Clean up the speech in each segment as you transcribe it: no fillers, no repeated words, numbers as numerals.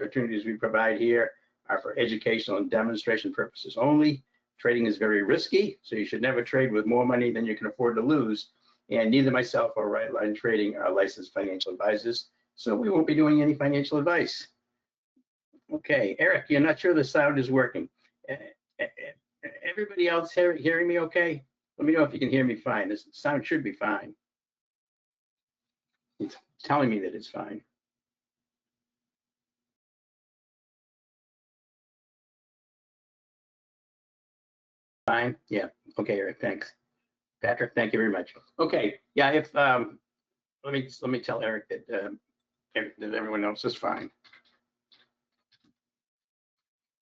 opportunities we provide here are for educational and demonstration purposes only. Trading is very risky, so you should never trade with more money than you can afford to lose. And neither myself or Right Line Trading are licensed financial advisors, so we won't be doing any financial advice. Okay, Eric, you're not sure the sound is working. Everybody else hearing me okay? Let me know if you can hear me fine. This sound should be fine. It's telling me that it's fine. Fine, yeah, okay, Eric, thanks. Patrick, thank you very much. Okay, yeah, if let me tell Eric that everyone else is fine.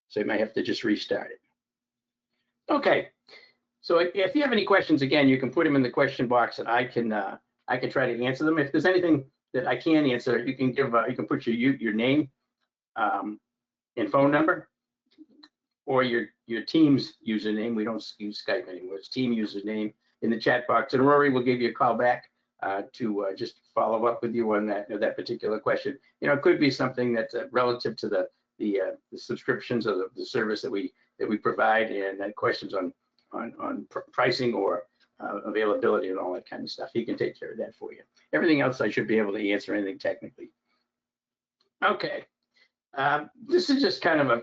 So you might have to just restart it. Okay, so if you have any questions, again, you can put them in the question box, and I can try to answer them. If there's anything that I can't answer, you can give you can put your name and phone number, or your team's username. We don't use Skype anymore. It's team username in the chat box, and Rory will give you a call back to just follow up with you on that particular question. You know, it could be something that's relative to the subscriptions or the service that we provide, and questions on pricing or availability and all that kind of stuff. He can take care of that for you. Everything else I should be able to answer anything technically. Okay, this is just kind of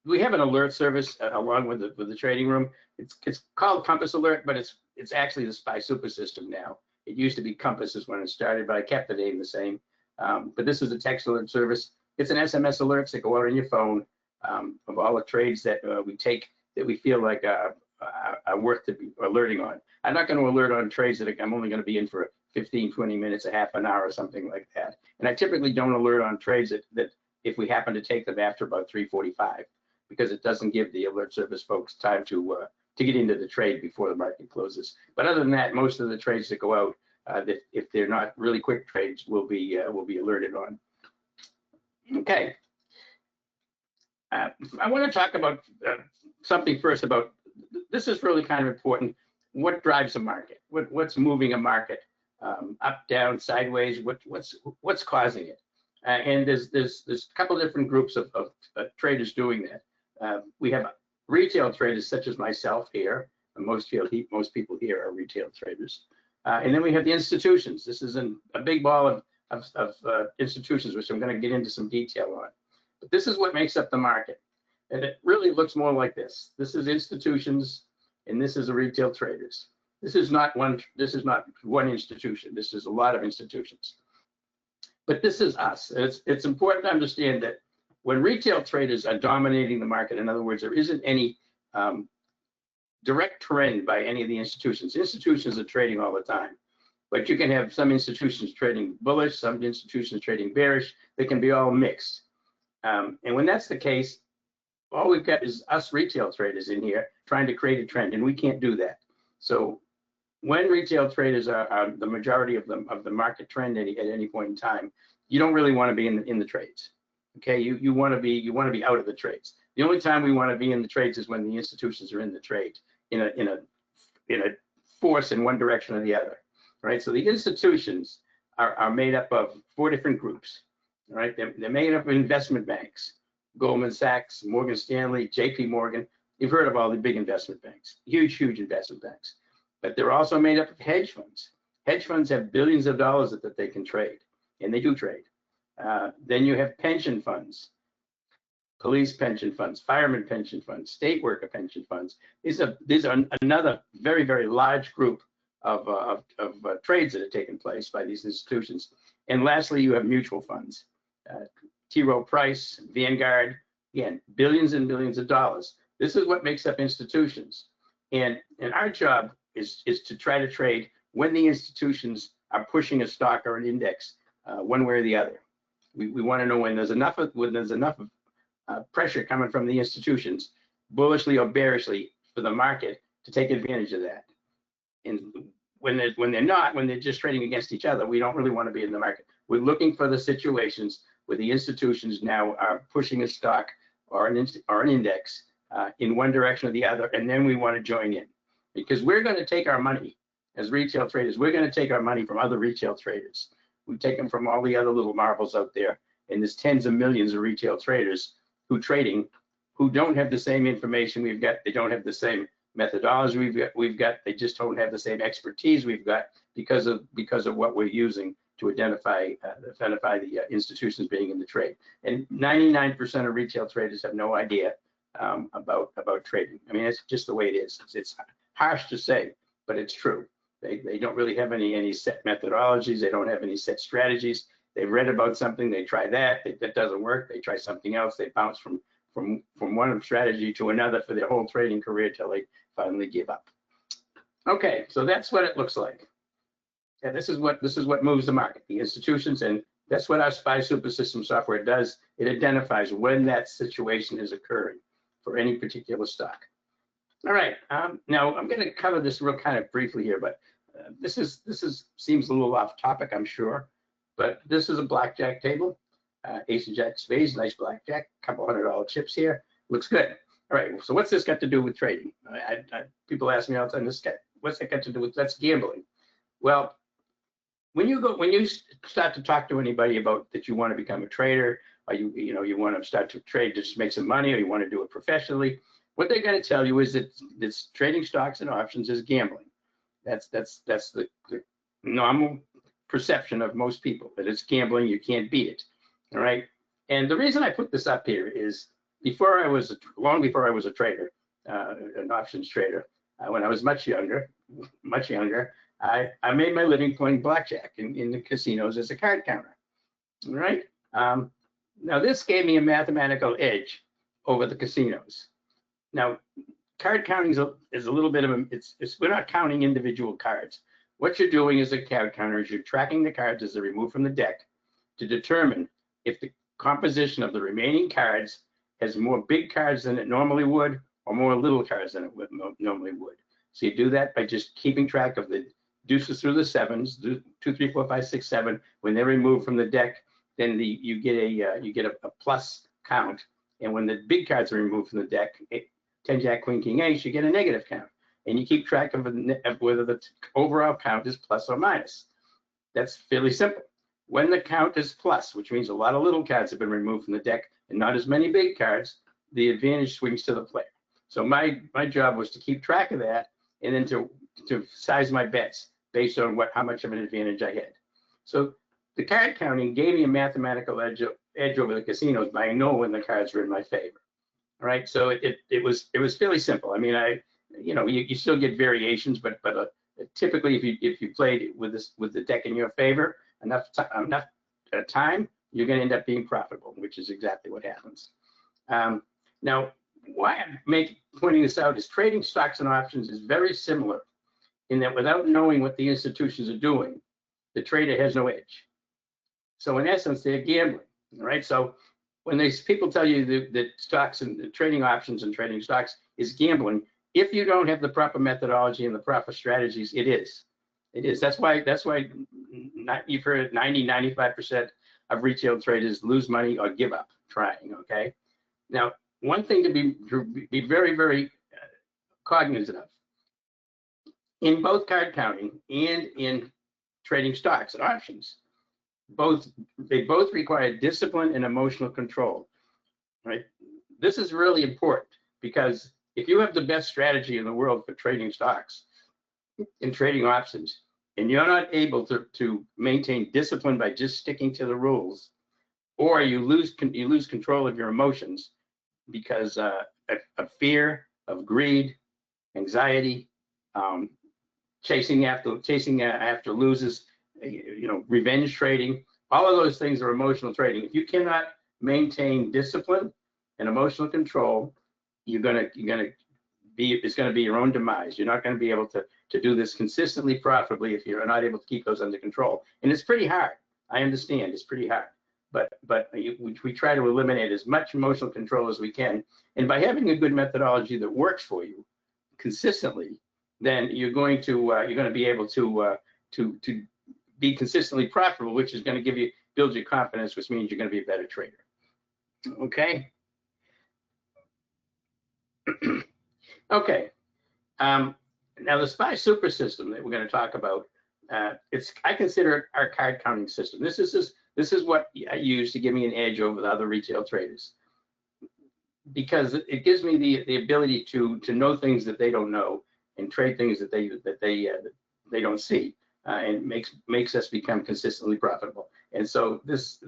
we have an alert service along with the trading room. It's called Compass Alert, but it's actually the SPY Super System now. It used to be Compasses when it started, but I kept the name the same. But this is a text alert service. It's an SMS alerts that go out on your phone of all the trades that we take that we feel like are worth to be alerting on. I'm not going to alert on trades that I'm only going to be in for 15, 20 minutes, a half an hour, or something like that. And I typically don't alert on trades that if we happen to take them after about 3:45, because it doesn't give the alert service folks time to get into the trade before the market closes. But other than that, most of the trades that go out, that if they're not really quick trades, will be alerted on. Okay. I want to talk about something first about, this is really kind of important. What drives a market? What's moving a market? Up, down, sideways? What's causing it? And there's a couple of different groups of traders doing that. We have retail traders such as myself here. Most people here are retail traders. And then we have the institutions. This is a big ball of institutions, which I'm going to get into some detail on. But this is what makes up the market. And it really looks more like this. This is institutions, and this is the retail traders. This is not one institution. This is a lot of institutions. But this is us. It's important to understand that when retail traders are dominating the market, in other words, there isn't any direct trend by any of the institutions. Institutions are trading all the time, but you can have some institutions trading bullish, some institutions trading bearish. They can be all mixed. And when that's the case, all we've got is us retail traders in here trying to create a trend, and we can't do that. So when retail traders are the majority of the market trend at any point in time, you don't really want to be in the trades. Okay, you want to be out of the trades. The only time we want to be in the trades is when the institutions are in the trade in a force in one direction or the other. Right. So the institutions are made up of 4 different groups. Right. They're made up of investment banks: Goldman Sachs, Morgan Stanley, JP Morgan. You've heard of all the big investment banks, huge investment banks. But they're also made up of hedge funds. Hedge funds have billions of dollars that they can trade, and they do trade. Then you have pension funds, police pension funds, fireman pension funds, state worker pension funds. These are another very, very large group of trades that are taking place by these institutions. And lastly, you have mutual funds. T. Rowe Price, Vanguard, again, billions and billions of dollars. This is what makes up institutions. And our job is to try to trade when the institutions are pushing a stock or an index one way or the other. We want to know when there's enough pressure coming from the institutions, bullishly or bearishly, for the market to take advantage of that. And when they're just trading against each other, we don't really want to be in the market. We're looking for the situations where the institutions now are pushing a stock or an index in one direction or the other, and then we want to join in, because we're going to take our money as retail traders. We're going to take our money from other retail traders. We take them from all the other little marbles out there, and there's tens of millions of retail traders who don't have the same information we've got. They don't have the same methodology we've got. They just don't have the same expertise we've got because of what we're using to identify the institutions being in the trade. And 99% of retail traders have no idea about trading. I mean, it's just the way it is. It's harsh to say, but it's true. They don't really have any set methodologies. They don't have any set strategies. They've read about something, they try that doesn't work. They try something else. They bounce from one strategy to another for their whole trading career till they finally give up. Okay, so that's what it looks like. And this is what moves the market, the institutions, and that's what our SPY Super System software does. It identifies when that situation is occurring for any particular stock. All right, now I'm going to cover this real kind of briefly here, but this seems a little off topic, I'm sure, but this is a blackjack table, ace of jack spades, nice blackjack, couple $100 chips here, looks good. All right, so what's this got to do with trading? People ask me all the time, what's that got to do with, that's gambling. Well, when you start to talk to anybody about that you want to become a trader, or you want to start to trade to just make some money, or you want to do it professionally, what they're going to tell you is that this trading stocks and options is gambling. That's the normal perception of most people, that it's gambling, you can't beat it. All right. And the reason I put this up here is long before I was a trader, an options trader, when I was much younger, I made my living playing blackjack in the casinos as a card counter. All right. Now this gave me a mathematical edge over the casinos. Now, card counting is a little bit of we're not counting individual cards. What you're doing as a card counter is you're tracking the cards as they're removed from the deck to determine if the composition of the remaining cards has more big cards than it normally would or more little cards than it normally would. So you do that by just keeping track of the deuces through the sevens, 2, 3, 4, 5, 6, 7. When they're removed from the deck, then you get a plus count, and when the big cards are removed from the deck, 10 Jack Queen King Ace, you get a negative count, and you keep track of whether the overall count is plus or minus. That's fairly simple. When the count is plus, which means a lot of little cards have been removed from the deck and not as many big cards, the advantage swings to the player. So my job was to keep track of that and then to size my bets based on how much of an advantage I had. So the card counting gave me a mathematical edge over the casinos by knowing when the cards were in my favor. All right, so it was fairly simple. I mean, you still get variations, but typically if you played with the deck in your favor enough time, you're going to end up being profitable, which is exactly what happens. Now, why I'm pointing this out is trading stocks and options is very similar in that without knowing what the institutions are doing, the trader has no edge. So in essence, they're gambling. All right, so when people tell you that stocks and trading options and trading stocks is gambling, if you don't have the proper methodology and the proper strategies, it is. It is. That's why you've heard 95% of retail traders lose money or give up trying. Okay. Now, one thing to be very, very cognizant of in both card counting and in trading stocks and options, they both require discipline and emotional control, right? This is really important because if you have the best strategy in the world for trading stocks and trading options, and you're not able to maintain discipline by just sticking to the rules, or you lose control of your emotions because of fear, of greed, anxiety, chasing after losers, revenge trading, all of those things are emotional trading. If you cannot maintain discipline and emotional control, it's going to be your own demise. You're not going to be able to do this consistently profitably if you're not able to keep those under control. And it's pretty hard. I understand it's pretty hard, but we try to eliminate as much emotional control as we can. And by having a good methodology that works for you consistently, then you're going to be able to be consistently profitable, which is going to build your confidence, which means you're going to be a better trader. Okay. Okay. Now the SPY Super System that we're going to talk about, I consider it our card counting system. This is This is what I use to give me an edge over the other retail traders, because it gives me the ability to know things that they don't know and trade things that they don't see, and makes us become consistently profitable. And so this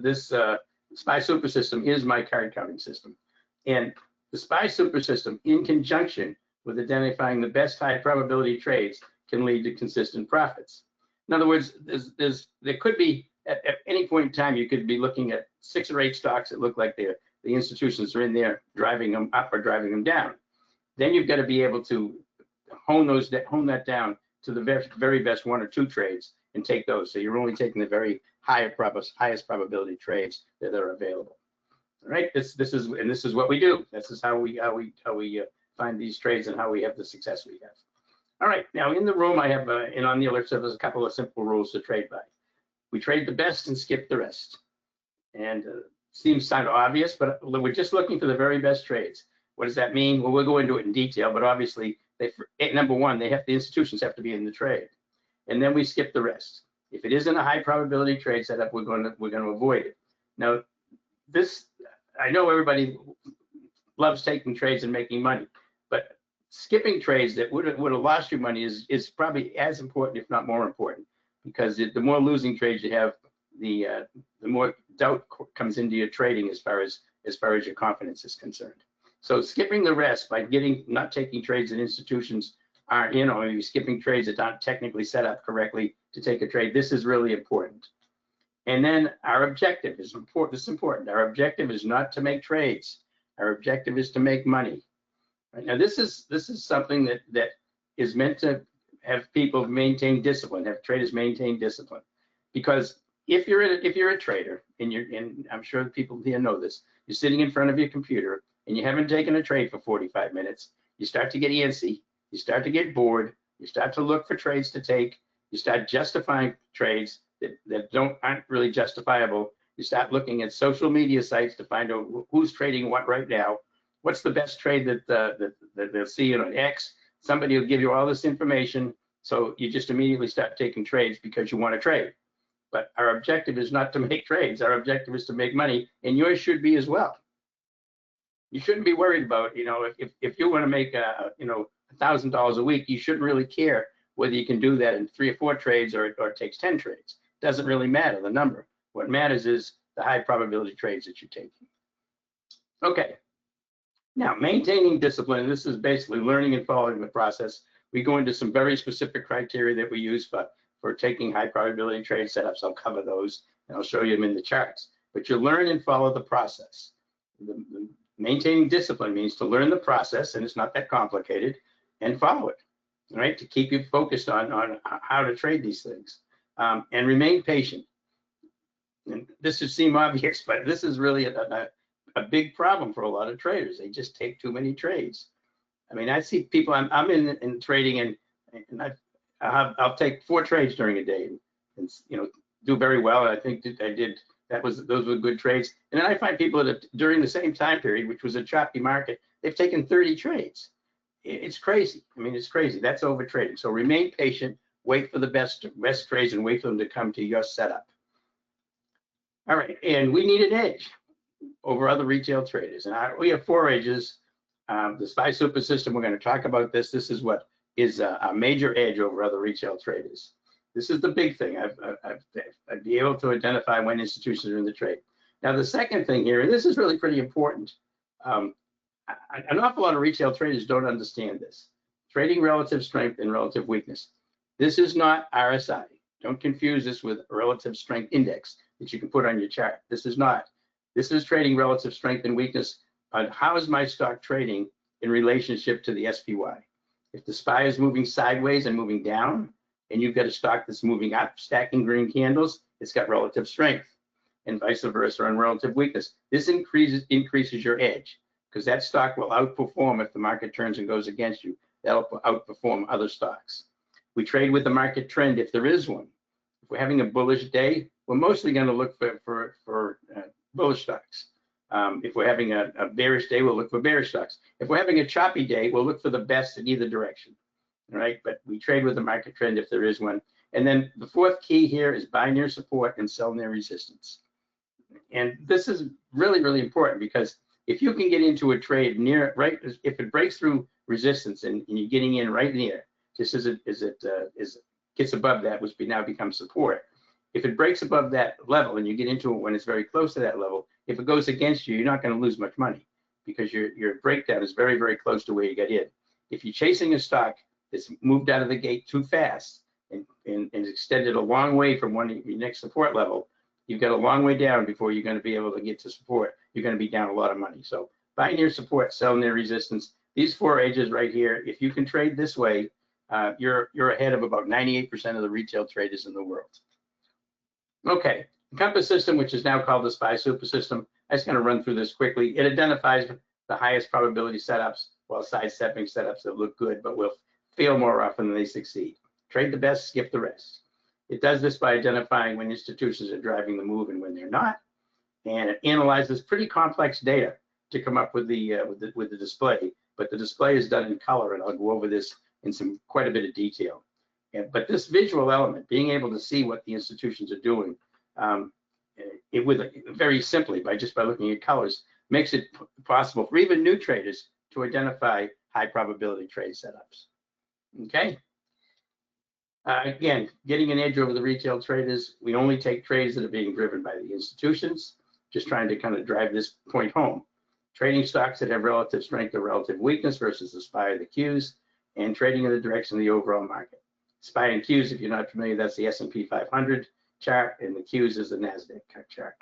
SPY super system is my card counting system, and the SPY super system, in conjunction with identifying the best high probability trades, can lead to consistent profits. In other words, there could be at any point in time, you could be looking at 6 or 8 stocks that look like the institutions are in there driving them up or driving them down. Then you've got to be able to hone that down to the very best 1 or 2 trades and take those. So you're only taking the very highest probability trades that are available. All right, this is what we do. This is how we find these trades and how we have the success we have. All right, now in the room I have and on the alert, so there's a couple of simple rules to trade by. We trade the best and skip the rest. And seems kind of obvious, but we're just looking for the very best trades. What does that mean? Well, we'll go into it in detail, but obviously, number one, the institutions have to be in the trade, and then we skip the rest. If it isn't a high probability trade setup, we're going to avoid it. Now, I know everybody loves taking trades and making money, but skipping trades that would have lost you money is probably as important, if not more important, because the more losing trades you have, the more doubt comes into your trading as far as your confidence is concerned. So skipping the rest by not taking trades that institutions aren't in, or maybe skipping trades that aren't technically set up correctly to take a trade, this is really important. And then our objective is important. This is important. Our objective is not to make trades. Our objective is to make money. Right? Now this is something that is meant to have people maintain discipline, have traders maintain discipline, because if you're a trader and I'm sure people here know this, you're sitting in front of your computer and you haven't taken a trade for 45 minutes, you start to get antsy, you start to get bored, you start to look for trades to take, you start justifying trades that aren't really justifiable. You start looking at social media sites to find out who's trading what right now, what's the best trade that they'll see on X. Somebody will give you all this information, so you just immediately start taking trades because you want to trade. But our objective is not to make trades. Our objective is to make money, and yours should be as well. You shouldn't be worried about, if you want to make, $1,000 a week, you shouldn't really care whether you can do that in 3 or 4 trades or it takes 10 trades. It doesn't really matter, the number. What matters is the high probability trades that you're taking. Okay. Now, maintaining discipline, and this is basically learning and following the process. We go into some very specific criteria that we use for taking high probability trade setups. I'll cover those and I'll show you them in the charts. But you learn and follow the process. Maintaining discipline means to learn the process, and it's not that complicated, and follow it, right? To keep you focused on how to trade these things, and remain patient. And this should seem obvious, but this is really a big problem for a lot of traders. They just take too many trades. I mean, I see people. I'm in trading, and I'll take 4 trades during a day, and do very well. And I think I did. Those were good trades. And then I find people that during the same time period, which was a choppy market, they've taken 30 trades. It's crazy. I mean, it's crazy. That's over trading. So remain patient. Wait for the best trades and wait for them to come to your setup. All right, and we need an edge over other retail traders, and we have 4 edges. The SPY Super System, we're going to talk about this. This is what is a major edge over other retail traders. This is the big thing. I'd be able to identify when institutions are in the trade. Now, the second thing here, and this is really pretty important, an awful lot of retail traders don't understand this. Trading relative strength and relative weakness. This is not RSI. Don't confuse this with a relative strength index that you can put on your chart. This is not. This is trading relative strength and weakness on how is my stock trading in relationship to the SPY. If the SPY is moving sideways and moving down, and you've got a stock that's moving up, stacking green candles, it's got relative strength, and vice versa on relative weakness. This increases your edge, because that stock will outperform if the market turns and goes against you. That'll outperform other stocks. We trade with the market trend if there is one. If we're having a bullish day, we're mostly going to look for bullish stocks. If we're having a bearish day, we'll look for bearish stocks. If we're having a choppy day, we'll look for the best in either direction. All right, but we trade with the market trend if there is one. And then the 4th key here is buy near support and sell near resistance. And this is really, really important because if you can get into a trade near, right, if it breaks through resistance and you're getting in right near, just as it gets above that, which now becomes support. If it breaks above that level and you get into it when it's very close to that level, if it goes against you, you're not going to lose much money because your breakdown is very, very close to where you get in. If you're chasing a stock that's moved out of the gate too fast and extended a long way from your next support level, you've got a long way down before you're going to be able to get to support. You're going to be down a lot of money. So buy near support, sell near resistance. These 4 edges right here, if you can trade this way, you're ahead of about 98% of the retail traders in the world. Okay, the compass system, which is now called the SPY super system, I'm just going to run through this quickly. It identifies the highest probability setups while sidestepping setups that look good but will fail more often than they succeed. Trade the best, skip the rest. It does this by identifying when institutions are driving the move and when they're not, and it analyzes pretty complex data to come up with the display. But the display is done in color, and I'll go over this in quite a bit of detail. But this visual element, being able to see what the institutions are doing, very simply by looking at colors, makes it possible for even new traders to identify high probability trade setups. Okay. Again, getting an edge over the retail traders, we only take trades that are being driven by the institutions, just trying to kind of drive this point home. Trading stocks that have relative strength or relative weakness versus the SPY or the Qs, and trading in the direction of the overall market. SPY and Qs, if you're not familiar, that's the S&P 500 chart, and the Qs is the NASDAQ chart.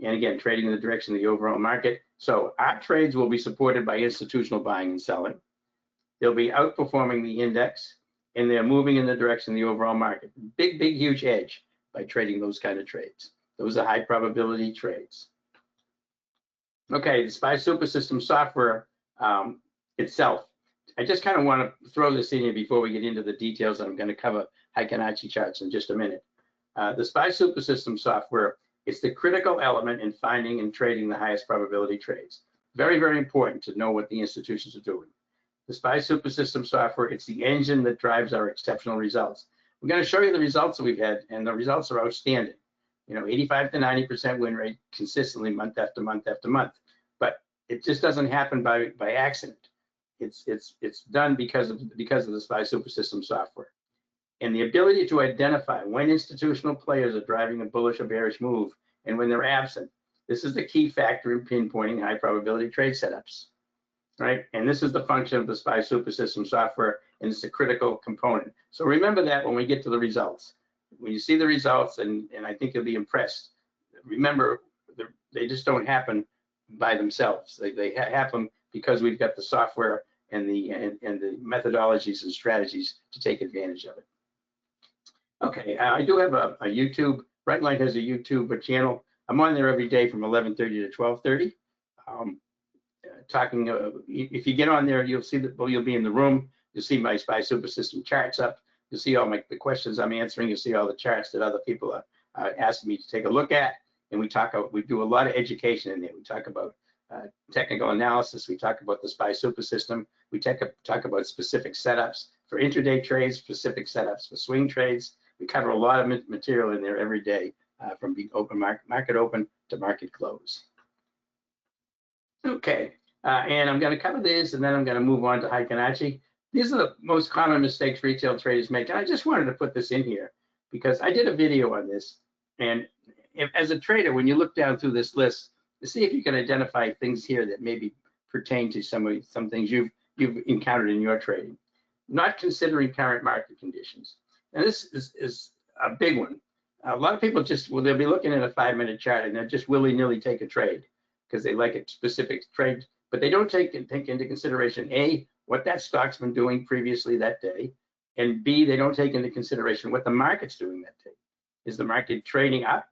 And again, trading in the direction of the overall market. So our trades will be supported by institutional buying and selling. They'll be outperforming the index, and they're moving in the direction of the overall market. Big, big, huge edge by trading those kind of trades. Those are high probability trades. Okay, the SPY Super System software itself. I just kind of want to throw this in here before we get into the details. I'm going to cover Heiken-Ashi charts in just a minute. The SPY Super System software, it's the critical element in finding and trading the highest probability trades. Very, very important to know what the institutions are doing. The SPY Super System software, it's the engine that drives our exceptional results. We're going to show you the results that we've had, and the results are outstanding. 85 to 90% win rate consistently month after month after month. But it just doesn't happen by accident. It's done because of the SPY Super System software. And the ability to identify when institutional players are driving a bullish or bearish move and when they're absent. This is the key factor in pinpointing high probability trade setups, right? And this is the function of the SPY Super System software, and it's a critical component. So remember that when we get to the results. When you see the results, and I think you'll be impressed, remember, they just don't happen by themselves. They happen because we've got the software and the methodologies and strategies to take advantage of it. Okay, I do have a YouTube. Brightlight has a YouTube channel. I'm on there every day from 11:30 to 12:30. Talking. If you get on there, you'll see that. Well, you'll be in the room. You'll see my SPY Super System charts up. You'll see all the questions I'm answering. You'll see all the charts that other people are asking me to take a look at. And we do a lot of education in there. We talk about technical analysis. We talk about the SPY Super System. We talk about specific setups for intraday trades, specific setups for swing trades. We cover a lot of material in there every day, from the open market open to market close. Okay, and I'm going to cover this, and then I'm going to move on to Heiken-Ashi. These are the most common mistakes retail traders make, and I just wanted to put this in here because I did a video on this. And as a trader, when you look down through this list, to see if you can identify things here that maybe pertain to some things you've encountered in your trading. Not considering current market conditions. And this is a big one. A lot of people they'll be looking at a 5-minute chart and they'll just willy-nilly take a trade because they like a specific trade, but they don't take into consideration A, what that stock's been doing previously that day, and B, they don't take into consideration what the market's doing that day. Is the market trading up?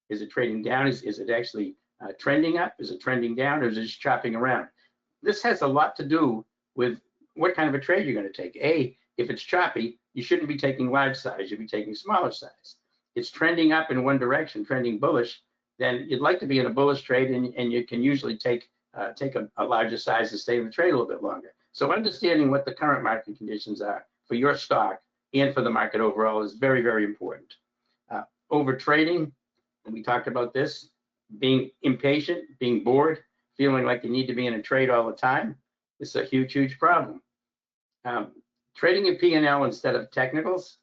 Is it trading down? Is it actually trending up? Is it trending down, or is it just chopping around? This has a lot to do with what kind of a trade you're going to take. A, if it's choppy, you shouldn't be taking large size, you'd be taking smaller size. It's trending up in one direction, trending bullish, then you'd like to be in a bullish trade, and you can usually take a larger size and stay in the trade a little bit longer. So understanding what the current market conditions are for your stock and for the market overall is very, very important. Over trading, and we talked about this, being impatient, being bored, feeling like you need to be in a trade all the time. It's a huge, huge problem. Trading your P&L instead of technicals.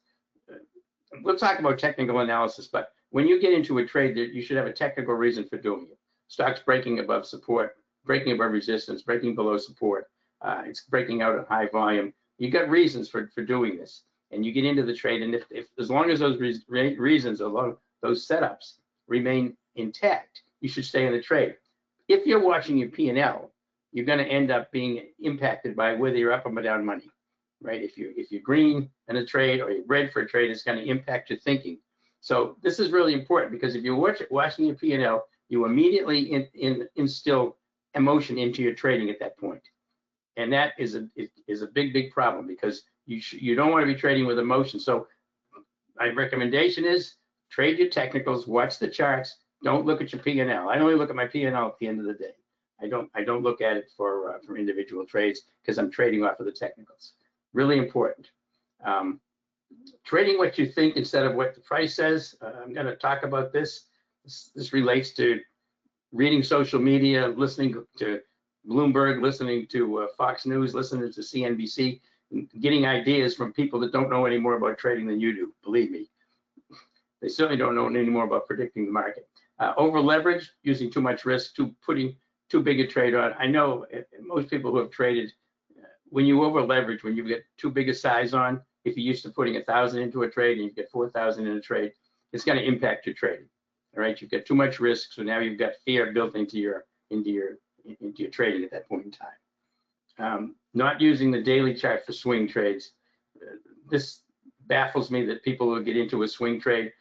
We'll talk about technical analysis, but when you get into a trade, you should have a technical reason for doing it. Stock's breaking above support, breaking above resistance, breaking below support. It's breaking out at high volume. You got reasons for doing this, and you get into the trade. And if as long as those reasons, along those setups remain intact, you should stay in the trade. If you're watching your P&L, you're going to end up being impacted by whether you're up or down money, right? If you're green in a trade or you're red for a trade, it's going to impact your thinking. So this is really important, because if you're watching your P&L, you immediately instill emotion into your trading at that point. And that is a big problem, because you don't want to be trading with emotion. So my recommendation is trade your technicals, watch the charts, don't look at your P&L. I only look at my P&L at the end of the day. I don't look at it for individual trades, because I'm trading off of the technicals. Really important. Trading what you think instead of what the price says. I'm going to talk about this. This relates to reading social media, listening to Bloomberg, listening to Fox News, listening to CNBC, getting ideas from people that don't know any more about trading than you do. Believe me, they certainly don't know any more about predicting the market. Over leverage, using too much risk, putting too big a trade on. I know most people who have traded, when you over leverage, when you get too big a size on, if you're used to putting 1,000 into a trade and you get 4,000 in a trade, it's going to impact your trading. All right, you've got too much risk, so now you've got fear built into your trading at that point in time. Not using the daily chart for swing trades. This baffles me that people will get into a swing trade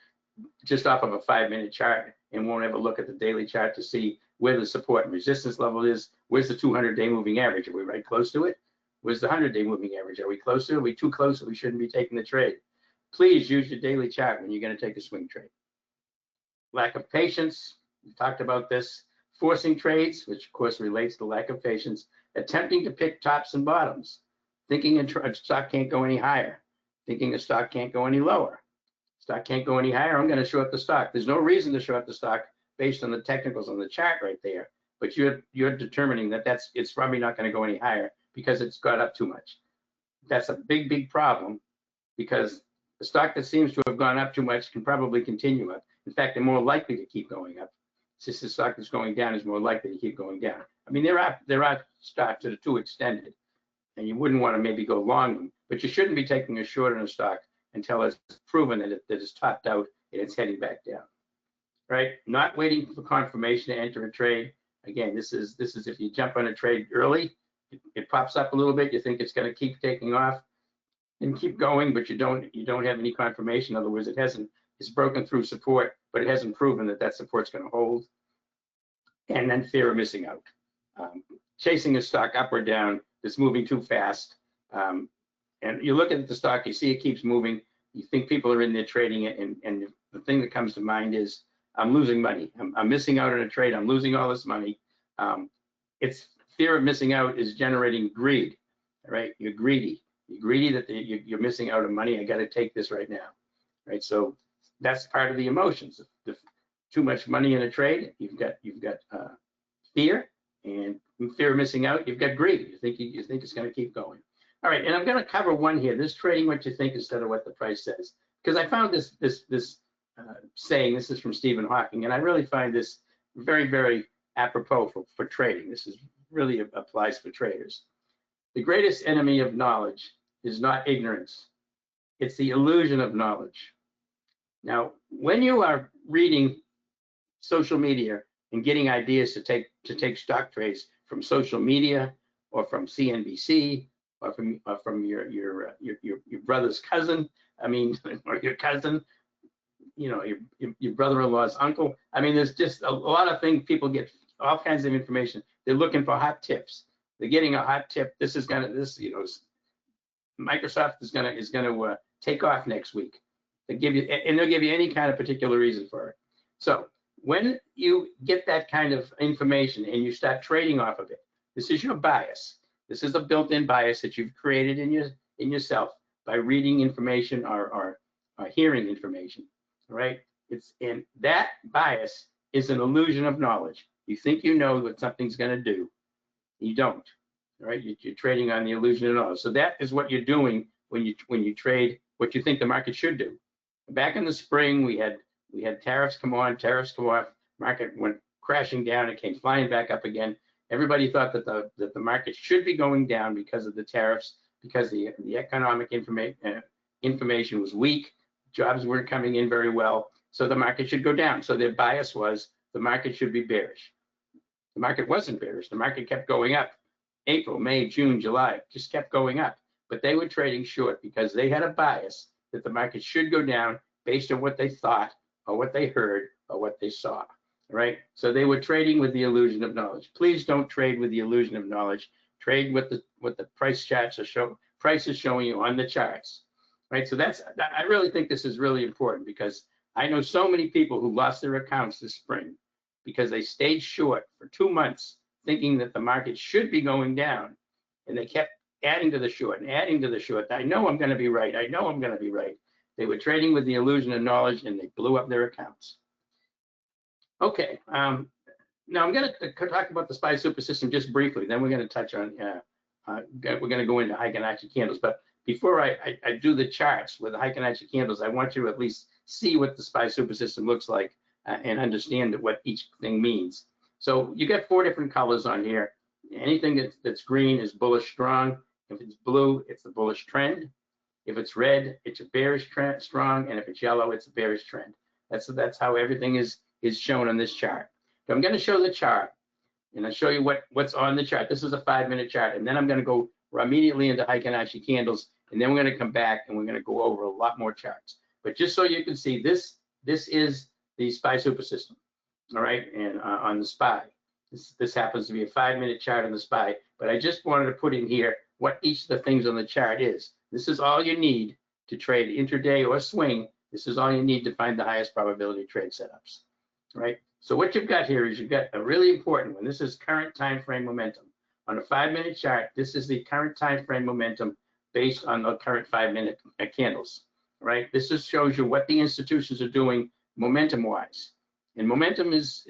just off of a 5-minute chart and won't ever look at the daily chart to see where the support and resistance level is. Where's the 200-day moving average? Are we right close to it? Where's the 100-day moving average? Are we close to it? Are we too close that we shouldn't be taking the trade? Please use your daily chart when you're going to take a swing trade. Lack of patience. We talked about this. Forcing trades, which of course relates to lack of patience. Attempting to pick tops and bottoms. Thinking a stock can't go any higher. Thinking a stock can't go any lower. Stock can't go any higher, I'm going to short the stock. There's no reason to short the stock based on the technicals on the chart right there, but you're determining that it's probably not going to go any higher because it's got up too much. That's a big problem, because the stock that seems to have gone up too much can probably continue up. In fact, they're more likely to keep going up. Since the stock that's going down is more likely to keep going down. I mean, there are stocks that are too extended, and you wouldn't want to maybe go long them, but you shouldn't be taking a short on a stock until it's proven that it's topped out and it's heading back down. Right? Not waiting for confirmation to enter a trade. Again, this is if you jump on a trade early, it pops up a little bit, you think it's going to keep taking off and keep going, but you don't have any confirmation. In other words, it's broken through support, but it hasn't proven that support's going to hold. And then fear of missing out. Chasing a stock up or down that's moving too fast. And you look at the stock, you see it keeps moving, you think people are in there trading it, and the thing that comes to mind is, I'm losing money. I'm missing out on a trade. I'm losing all this money. It's fear of missing out is generating greed, right? You're greedy. You're greedy that you're missing out on money. I got to take this right now, right? So that's part of the emotions. Too much money in a trade, you've got fear, and fear of missing out. You've got greed. You think it's going to keep going. All right, and I'm going to cover one here. This trading what you think instead of what the price says, because I found this saying. This is from Stephen Hawking, and I really find this very apropos for trading. This is really applies for traders. The greatest enemy of knowledge is not ignorance. It's the illusion of knowledge. Now, when you are reading social media and getting ideas to take stock trades from social media or from CNBC or from your brother's cousin, I mean, or your cousin, you know, your brother-in-law's uncle. I mean, there's just a lot of things. People get all kinds of information. They're looking for hot tips. They're getting a hot tip. Microsoft is gonna take off next week. They'll give you any kind of particular reason for it. So when you get that kind of information and you start trading off of it, this is your bias. This is a built-in bias that you've created in yourself by reading information or hearing information. Right? And that bias is an illusion of knowledge. You think you know what something's going to do. You don't. All right, you're trading on the illusion of knowledge. So that is what you're doing when you trade what you think the market should do. Back in the spring, we had tariffs come on, tariffs come off. Market went crashing down. It came flying back up again. Everybody thought that the market should be going down because of the tariffs, because the economic information was weak, jobs weren't coming in very well, so the market should go down. So their bias was the market should be bearish. The market wasn't bearish. The market kept going up. April, May, June, July, just kept going up. But they were trading short because they had a bias that the market should go down based on what they thought or what they heard or what they saw, right? So they were trading with the illusion of knowledge. Please don't trade with the illusion of knowledge. Trade what the price charts are price is showing you on the charts, right? So I really think this is really important because I know so many people who lost their accounts this spring because they stayed short for 2 months thinking that the market should be going down, and they kept adding to the short and adding to the short. I know I'm going to be right. I know I'm going to be right. They were trading with the illusion of knowledge, and they blew up their accounts. Okay, now I'm going to talk about the SPY super system just briefly. Then we're going to touch on, we're going to go into Heiken-Ashi candles. But before I do the charts with the Heiken-Ashi candles, I want you to at least see what the SPY super system looks like and understand what each thing means. So you get 4 different colors on here. Anything that's green is bullish strong. If it's blue, it's a bullish trend. If it's red, it's a bearish trend strong, and if it's yellow, it's a bearish trend. That's how everything is shown on this chart. So I'm going to show the chart, and I'll show you what's on the chart. This is a 5-minute chart, and then I'm going to go immediately into Heiken-Ashi candles, and then we're going to come back and we're going to go over a lot more charts. But just so you can see, this is the SPY super system. All right, and on the SPY. This happens to be a 5-minute chart on the SPY, but I just wanted to put in here what each of the things on the chart is. This is all you need to trade intraday or swing. This is all you need to find the highest probability trade setups, right? So what you've got here is you've got a really important one. This is current time frame momentum. On a 5-minute chart, this is the current time frame momentum based on the current 5-minute candles, right? This just shows you what the institutions are doing momentum-wise. And momentum is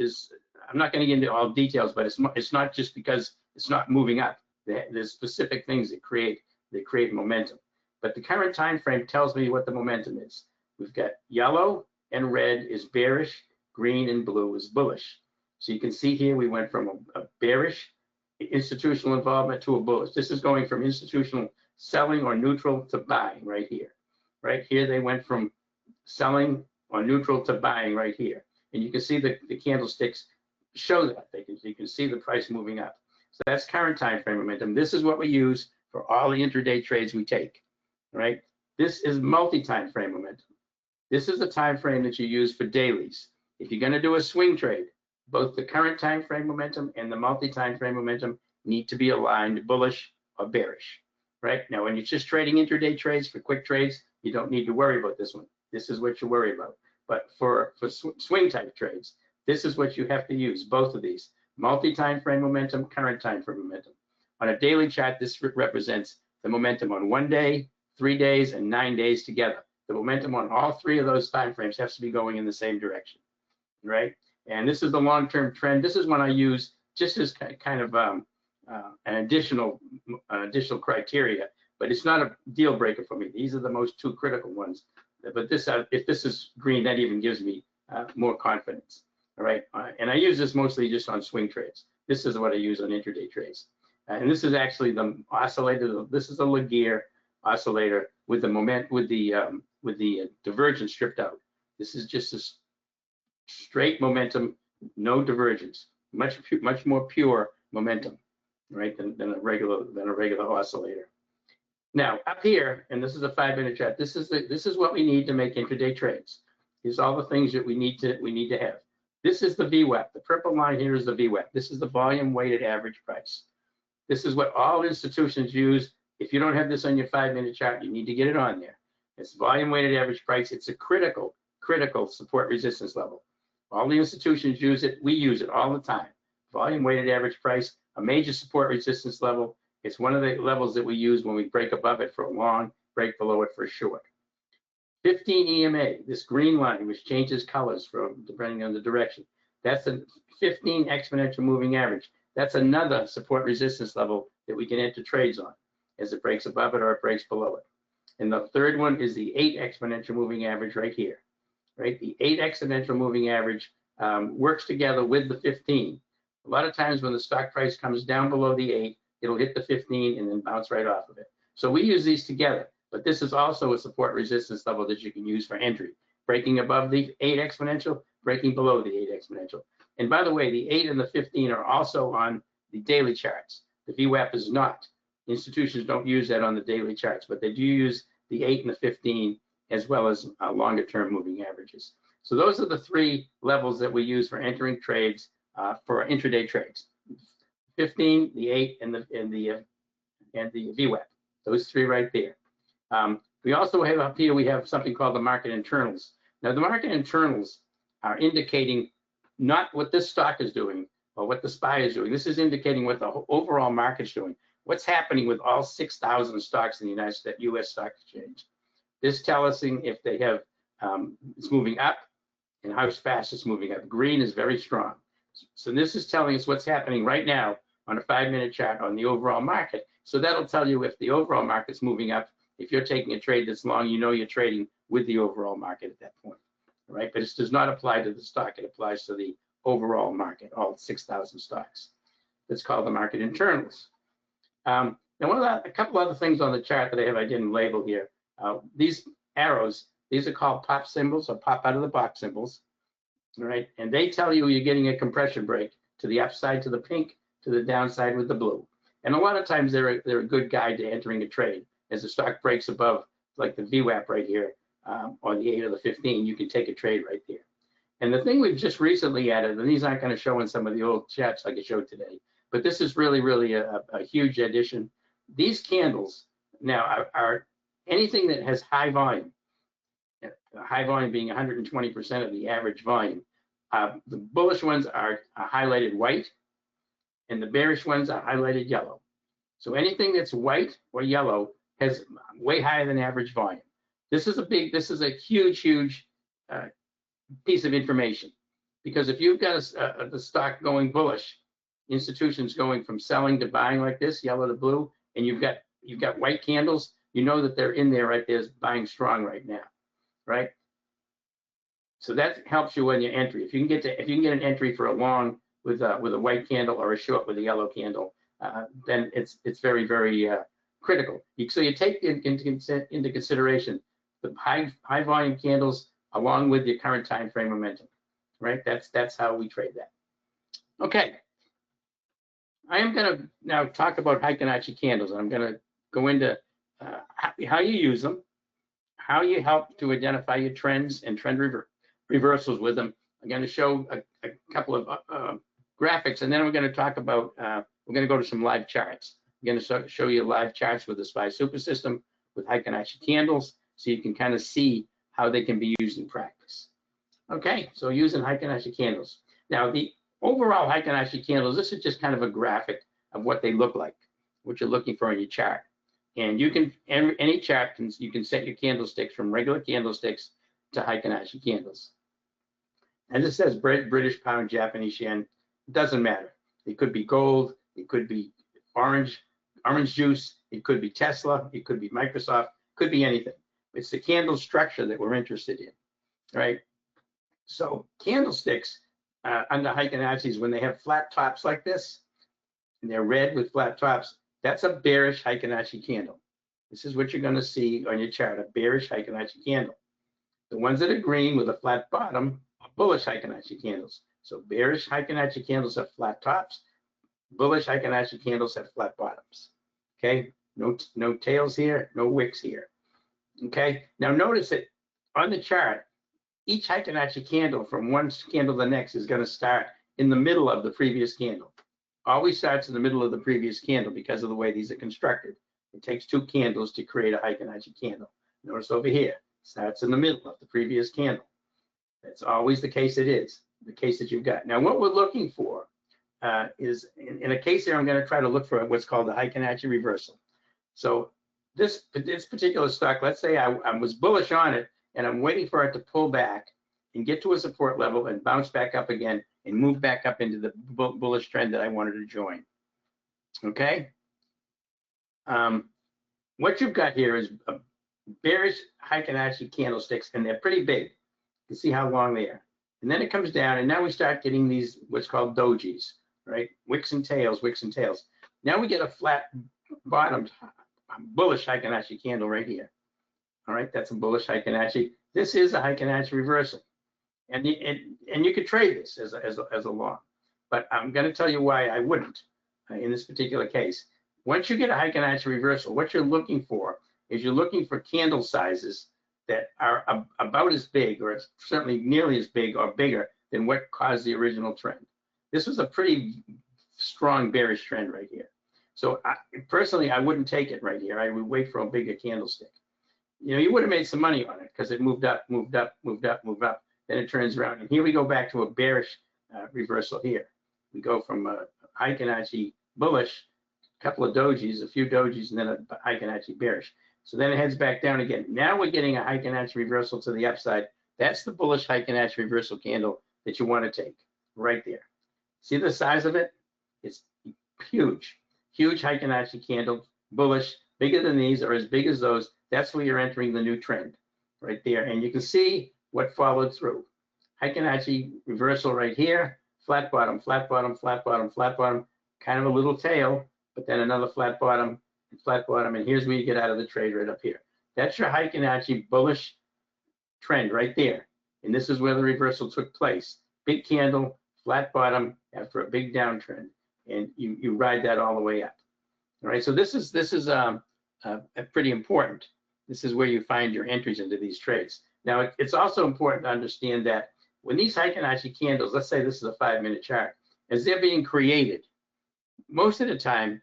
I'm not going to get into all details, but it's not just because it's not moving up. There's specific things that create momentum. But the current time frame tells me what the momentum is. We've got yellow and red is bearish, green and blue is bullish. So you can see here we went from a bearish institutional involvement to a bullish. This is going from institutional selling or neutral to buying right here. Right here they went from selling or neutral to buying right here. And you can see the candlesticks show that. You can see the price moving up. So that's current time frame momentum. This is what we use for all the intraday trades we take, right? This is multi-time frame momentum. This is the time frame that you use for dailies. If you're going to do a swing trade, both the current time frame momentum and the multi-time frame momentum need to be aligned bullish or bearish, right? Now, when you're just trading intraday trades for quick trades, you don't need to worry about this one. This is what you worry about. But for swing type trades, this is what you have to use, both of these. Multi-time frame momentum, current time frame momentum. On a daily chart, this represents the momentum on 1 day, 3 days, and 9 days together. The momentum on all 3 of those time frames has to be going in the same direction, right? And this is the long-term trend. This is one I use just as kind of an additional criteria, but it's not a deal breaker for me. These are the most 2 critical ones. But this, if this is green, that even gives me more confidence. All right, and I use this mostly just on swing trades. This is what I use on intraday trades, and this is actually the oscillator. This is a Laguerre oscillator with the divergence stripped out. This is just a straight momentum, no divergence, much more pure momentum, right, than a regular oscillator. Now up here, and this is a 5-minute chart. This is what we need to make intraday trades. These are all the things that we need to have. This is the VWAP. The purple line here is the VWAP. This is the volume weighted average price. This is what all institutions use. If you don't have this on your 5-minute chart, you need to get it on there. It's volume weighted average price. It's a critical support resistance level. All the institutions use it. We use it all the time. Volume weighted average price, a major support resistance level. It's one of the levels that we use when we break above it for a long, break below it for a short. 15 EMA, this green line, which changes colors depending on the direction. That's a 15 exponential moving average. That's another support resistance level that we can enter trades on as it breaks above it or it breaks below it. And the third one is the 8 exponential moving average right here, right? The 8 exponential moving average works together with the 15. A lot of times when the stock price comes down below the 8, it'll hit the 15 and then bounce right off of it. So we use these together, but this is also a support resistance level that you can use for entry. Breaking above the 8 exponential, breaking below the 8 exponential. And by the way, the 8 and the 15 are also on the daily charts. The VWAP is not. Institutions don't use that on the daily charts, but they do use the 8 and the 15 as well as longer term moving averages. So those are the 3 levels that we use for entering trades for intraday trades. 15, the 8, and the VWAP. Those 3 right there. We also have up here, we have something called the market internals. Now the market internals are indicating not what this stock is doing or what the SPY is doing. This is indicating what the overall market's doing. What's happening with all 6,000 stocks in the United States U.S. Stock Exchange. This tells us if they have, it's moving up and how fast it's moving up. Green is very strong. So this is telling us what's happening right now on a 5-minute chart on the overall market. So that'll tell you if the overall market's moving up. If you're taking a trade that's long, you know you're trading with the overall market at that point, right? But it does not apply to the stock. It applies to the overall market, all 6,000 stocks. That's called the market internals. Now, a couple other things on the chart that I didn't label here. These arrows, these are called pop symbols or pop out of the box symbols, right? And they tell you you're getting a compression break to the upside, to the pink, to the downside with the blue. And a lot of times they're a good guide to entering a trade. As the stock breaks above, like the VWAP right here, or the 8 or the 15, you can take a trade right there. And the thing we've just recently added, and these aren't going to show in some of the old charts like I showed today, but this is really a huge addition. These candles now are anything that has high volume being 120% of the average volume. The bullish ones are highlighted white, and the bearish ones are highlighted yellow. So anything that's white or yellow has way higher than average volume. This is a huge piece of information, because if you've got the stock going bullish, institutions going from selling to buying like this, yellow to blue, and you've got white candles, you know that they're in there right there buying strong right now, right? So that helps you when you entry. If you can get an entry for a long with a white candle or a short with a yellow candle, then it's very critical. So you take into consideration the high volume candles along with your current time frame momentum, right? That's how we trade that. Okay, I am going to now talk about Heiken-Ashi candles, and I'm going to go into how you use them, how you help to identify your trends and trend reversals with them. I'm going to show a couple of graphics, and then we're going to talk about, we're going to go to some live charts. I'm going to show you live charts with the SPY Super System with Heiken-Ashi candles, so you can kind of see how they can be used in practice. Okay, so using Heiken-Ashi candles. Now, the overall Heiken-Ashi candles, this is just kind of a graphic of what they look like, what you're looking for in your chart. And you can, any chart, you can set your candlesticks from regular candlesticks to Heiken-Ashi candles. And this says British pound, Japanese yen, it doesn't matter. It could be gold, it could be orange juice, it could be Tesla, it could be Microsoft, could be anything. It's the candle structure that we're interested in, right? So candlesticks under Heiken-Ashis, when they have flat tops like this, and they're red with flat tops, that's a bearish Heiken-Ashi candle. This is what you're going to see on your chart, a bearish Heiken-Ashi candle. The ones that are green with a flat bottom are bullish Heiken-Ashi candles. So bearish Heiken-Ashi candles have flat tops, bullish Heiken-Ashi candles have flat bottoms. Okay, no tails here, no wicks here. Okay, now notice that on the chart, each Heiken-Ashi candle from one candle to the next is going to start in the middle of the previous candle. Always starts in the middle of the previous candle because of the way these are constructed. It takes 2 candles to create a Heiken-Ashi candle. Notice over here, starts in the middle of the previous candle. That's always the case it is, the case that you've got. Now what we're looking for is, in a case here, I'm going to try to look for what's called the Heiken-Ashi reversal. So this particular stock, let's say I was bullish on it, and I'm waiting for it to pull back and get to a support level and bounce back up again and move back up into the bullish trend that I wanted to join. Okay. What you've got here is a bearish Heiken-Ashi candlesticks, and they're pretty big. You can see how long they are. And then it comes down, and now we start getting these what's called dojis, right? Wicks and tails, wicks and tails. Now we get a flat bottomed bullish Heiken-Ashi candle right here. All right, that's a bullish Heiken-Ashi. This is a Heiken-Ashi reversal, and you could trade this as a long, but I'm going to tell you why I wouldn't in this particular case. Once you get a Heiken-Ashi reversal, what you're looking for is you're looking for candle sizes that are about as big, or certainly nearly as big or bigger than what caused the original trend. This was a pretty strong bearish trend right here. So personally, I wouldn't take it right here. I would wait for a bigger candlestick. You know, you would have made some money on it because it moved up, moved up, moved up, moved up. Then it turns around, and here we go back to a bearish reversal here. We go from a Heiken-Ashi bullish, a couple of dojis, a few dojis, and then a Heiken-Ashi bearish. So then it heads back down again. Now we're getting a Heiken-Ashi reversal to the upside. That's the bullish Heiken-Ashi reversal candle that you want to take right there. See the size of it? It's huge. Huge Heiken-Ashi candle, bullish, bigger than these or as big as those. That's where you're entering the new trend right there. And you can see what followed through. Heiken-Ashi reversal right here, flat bottom, flat bottom, flat bottom, flat bottom, kind of a little tail, but then another flat bottom, and flat bottom, and here's where you get out of the trade right up here. That's your Heiken-Ashi bullish trend right there. And this is where the reversal took place. Big candle, flat bottom after a big downtrend, and you ride that all the way up. All right, so this is pretty important. This is where you find your entries into these trades. Now, it's also important to understand that when these Heiken-Ashi candles, let's say this is a 5-minute chart, as they're being created, most of the time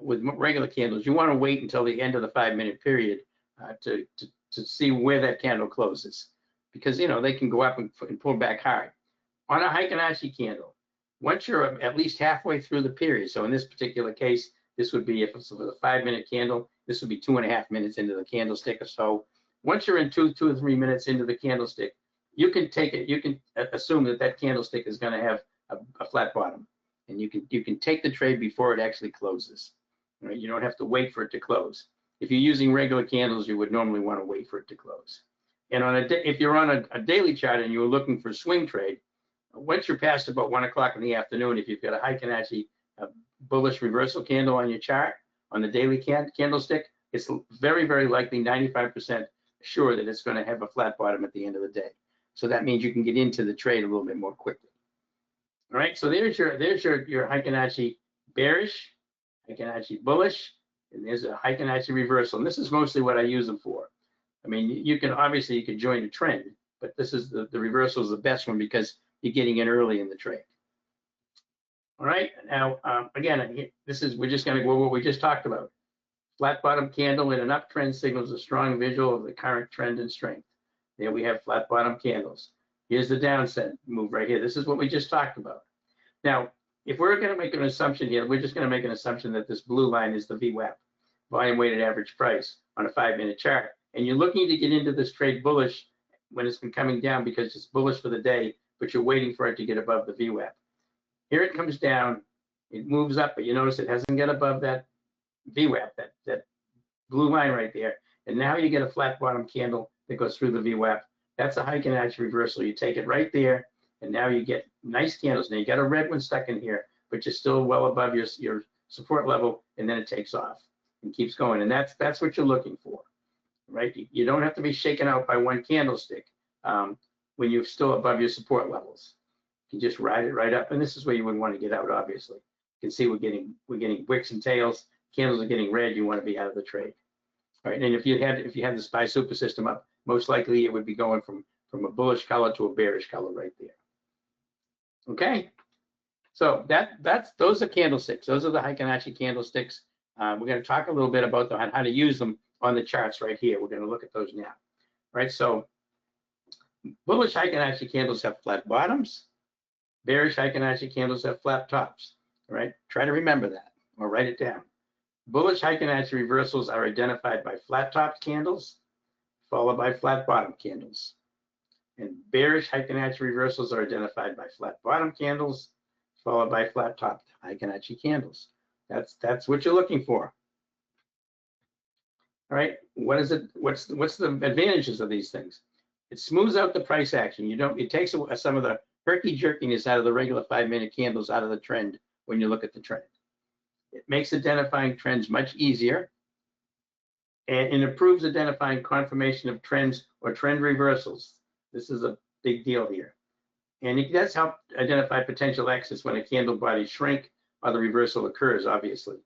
with regular candles, you want to wait until the end of the 5-minute period to see where that candle closes, because you know they can go up and pull back hard. On a Heiken-Ashi candle, once you're at least halfway through the period, so in this particular case, this would be, if it's a 5-minute candle, this would be 2.5 minutes into the candlestick or so. Once you're in 2 or 3 minutes into the candlestick, you can take it. You can assume that that candlestick is going to have a flat bottom, and you can take the trade before it actually closes. Right? You don't have to wait for it to close. If you're using regular candles, you would normally want to wait for it to close. And if you're on a daily chart and you're looking for swing trade, once you're past about 1 o'clock in the afternoon, if you've got a Heiken-Ashi bullish reversal candle on your chart on the daily candlestick, it's very, very likely 95% sure that it's going to have a flat bottom at the end of the day. So that means you can get into the trade a little bit more quickly. All right, so there's your Heiken-Ashi bearish, Heiken-Ashi bullish, and there's a Heiken-Ashi reversal. And this is mostly what I use them for. I mean, you can join a trend, but this is the reversal is the best one because you're getting in early in the trade. All right, now again, we're just going to go over what we just talked about. Flat bottom candle in an uptrend signals a strong visual of the current trend and strength. There we have flat bottom candles. Here's the downside move right here. This is what we just talked about. Now, if we're going to make an assumption here, we're just going to make an assumption that this blue line is the VWAP, volume weighted average price, on a 5-minute chart. And you're looking to get into this trade bullish when it's been coming down because it's bullish for the day, but you're waiting for it to get above the VWAP. Here it comes down, it moves up, but you notice it hasn't got above that VWAP, that blue line right there. And now you get a flat bottom candle that goes through the VWAP. That's a Heiken-Ashi reversal. You take it right there, and now you get nice candles. Now you got a red one stuck in here, but you're still well above your support level, and then it takes off and keeps going. And that's what you're looking for, right? You don't have to be shaken out by one candlestick when you're still above your support levels. You just ride it right up, and this is where you would want to get out. Obviously, you can see we're getting wicks and tails. Candles are getting red. You want to be out of the trade. All right, and if you had the SPY super system up, most likely it would be going from a bullish color to a bearish color right there. Okay, so those are candlesticks. Those are the Heiken-Ashi candlesticks. We're going to talk a little bit about how to use them on the charts right here. We're going to look at those now. All right, so bullish Heiken-Ashi candles have flat bottoms. Bearish Heiken-Ashi candles have flat tops. All right, try to remember that or write it down. Bullish Heiken-Ashi reversals are identified by flat top candles, followed by flat bottom candles. And bearish Heiken-Ashi reversals are identified by flat bottom candles, followed by flat top Heiken-Ashi candles. That's what you're looking for. All right, what is it? What's the advantages of these things? It smooths out the price action. It takes some of the herky jerkiness out of the regular 5-minute candles out of the trend when you look at the trend. It makes identifying trends much easier, and it improves identifying confirmation of trends or trend reversals. This is a big deal here. And it does help identify potential exits when a candle body shrink or the reversal occurs, obviously.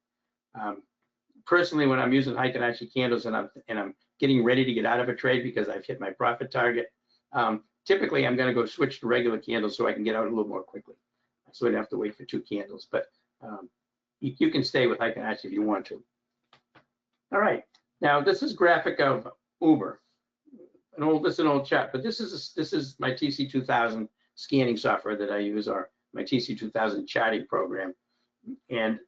Personally, when I'm using Heiken-Ashi candles and I'm getting ready to get out of a trade because I've hit my profit target, typically I'm going to go switch to regular candles so I can get out a little more quickly. So I don't have to wait for 2 candles. But you can stay with Heiken-Ashi if you want to. All right. Now this is graphic of Uber. This is an old chart, but this is my TC2000 scanning software that I use, or my TC2000 charting program. And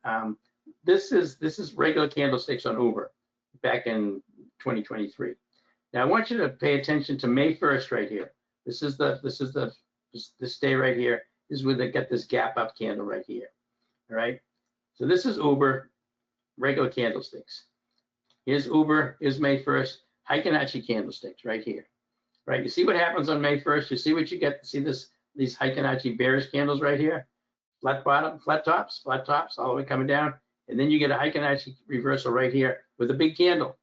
this is regular candlesticks on Uber back in 2023. Now I want you to pay attention to May 1st right here. This day right here is where they get this gap up candle right here. All right. So this is Uber regular candlesticks. Here's Uber. Here's May 1st. Heiken-Ashi candlesticks right here. Right. You see what happens on May 1st. You see what you get. See these Heiken-Ashi bearish candles right here. Flat bottom, flat tops, all the way coming down. And then you get a Heiken-Ashi reversal right here with a big candle.